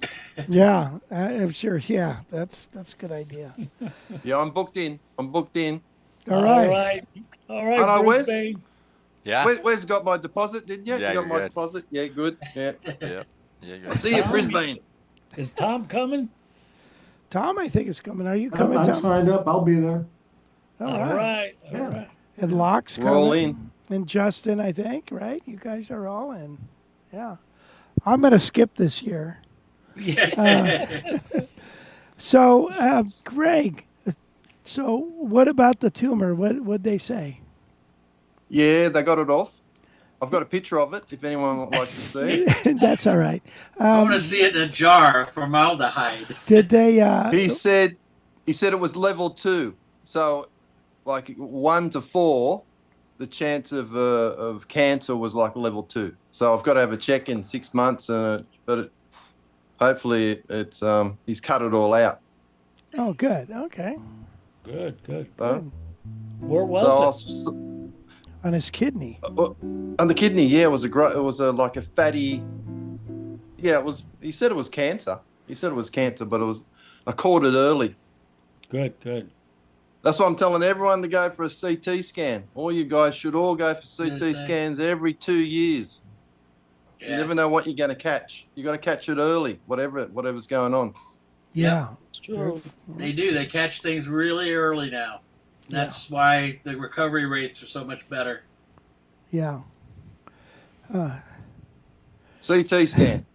Yeah, I'm sure. Yeah, that's a good idea. Yeah, I'm booked in. All right. Hello, Wes? Brisbane. Yeah. Wes got my deposit, didn't you? Yeah, You got you're my good. deposit? Yeah, good. Yeah. Yeah. I'll see you in Brisbane. Is Tom coming? Tom, I think is coming. Are you coming, I'm Tom? signed up. I'll be there. All All right. right. And Locke's We're all coming. in. And Justin, I think, right? You guys are all in. Yeah. I'm going to skip this year. Yeah. So, Greg, so what about the tumor? What'd they say? Yeah, they got it off. I've got a picture of it if anyone would like to see. That's all right. I want to see it in a jar of formaldehyde. Did they? He said it was level 2. So like 1 to 4, the chance of cancer was like level 2. So I've got to have a check in 6 months, but hopefully it's he's cut it all out. Oh, good. Okay. Good. So, Where was it? On his kidney. On the kidney, yeah, it was like a fatty. Yeah, it was. He said it was cancer. But I caught it early. Good. That's why I'm telling everyone to go for a CT scan. All you guys should all go for CT scans every 2 years. Yeah. You never know what you're going to catch. You got to catch it early, whatever's going on. Yeah. It's true. They do. They catch things really early now. That's why the recovery rates are so much better. Yeah. CT scan.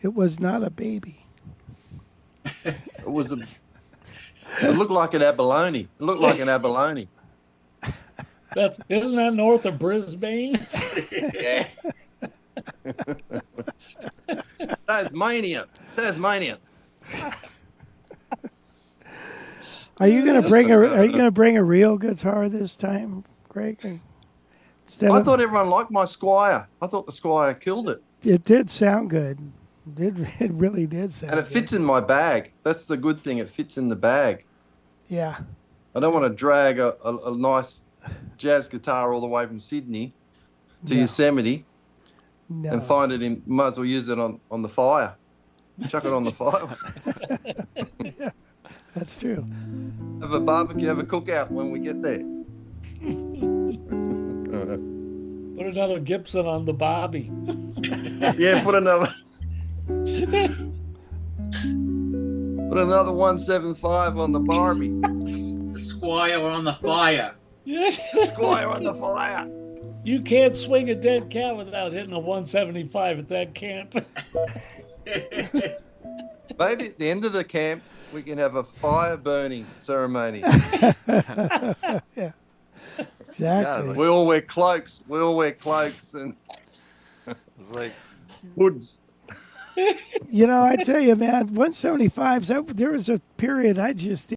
It was not a baby. It was a. It looked like an abalone. Isn't that north of Brisbane? Yeah. Tasmania. Are you gonna bring a real guitar this time, Greg? I thought everyone liked my Squire. I thought the Squire killed it. It did sound good. It really did sound And it fits in my bag. That's the good thing. It fits in the bag. Yeah. I don't want to drag a nice jazz guitar all the way from Sydney to Yosemite and find it in. Might as well use it on the fire. Chuck it on the fire. Yeah, that's true. Have a barbecue, have a cookout when we get there. Put another Gibson on the Bobby. Yeah, put another 175 on the Barbie. Squire on the fire. Squire on the fire. You can't swing a dead cat without hitting a 175 at that camp. Maybe at the end of the camp, we can have a fire burning ceremony. Yeah. Exactly. We all wear cloaks. And It's like hoods. You know, I tell you, man, 175s, there was a period I just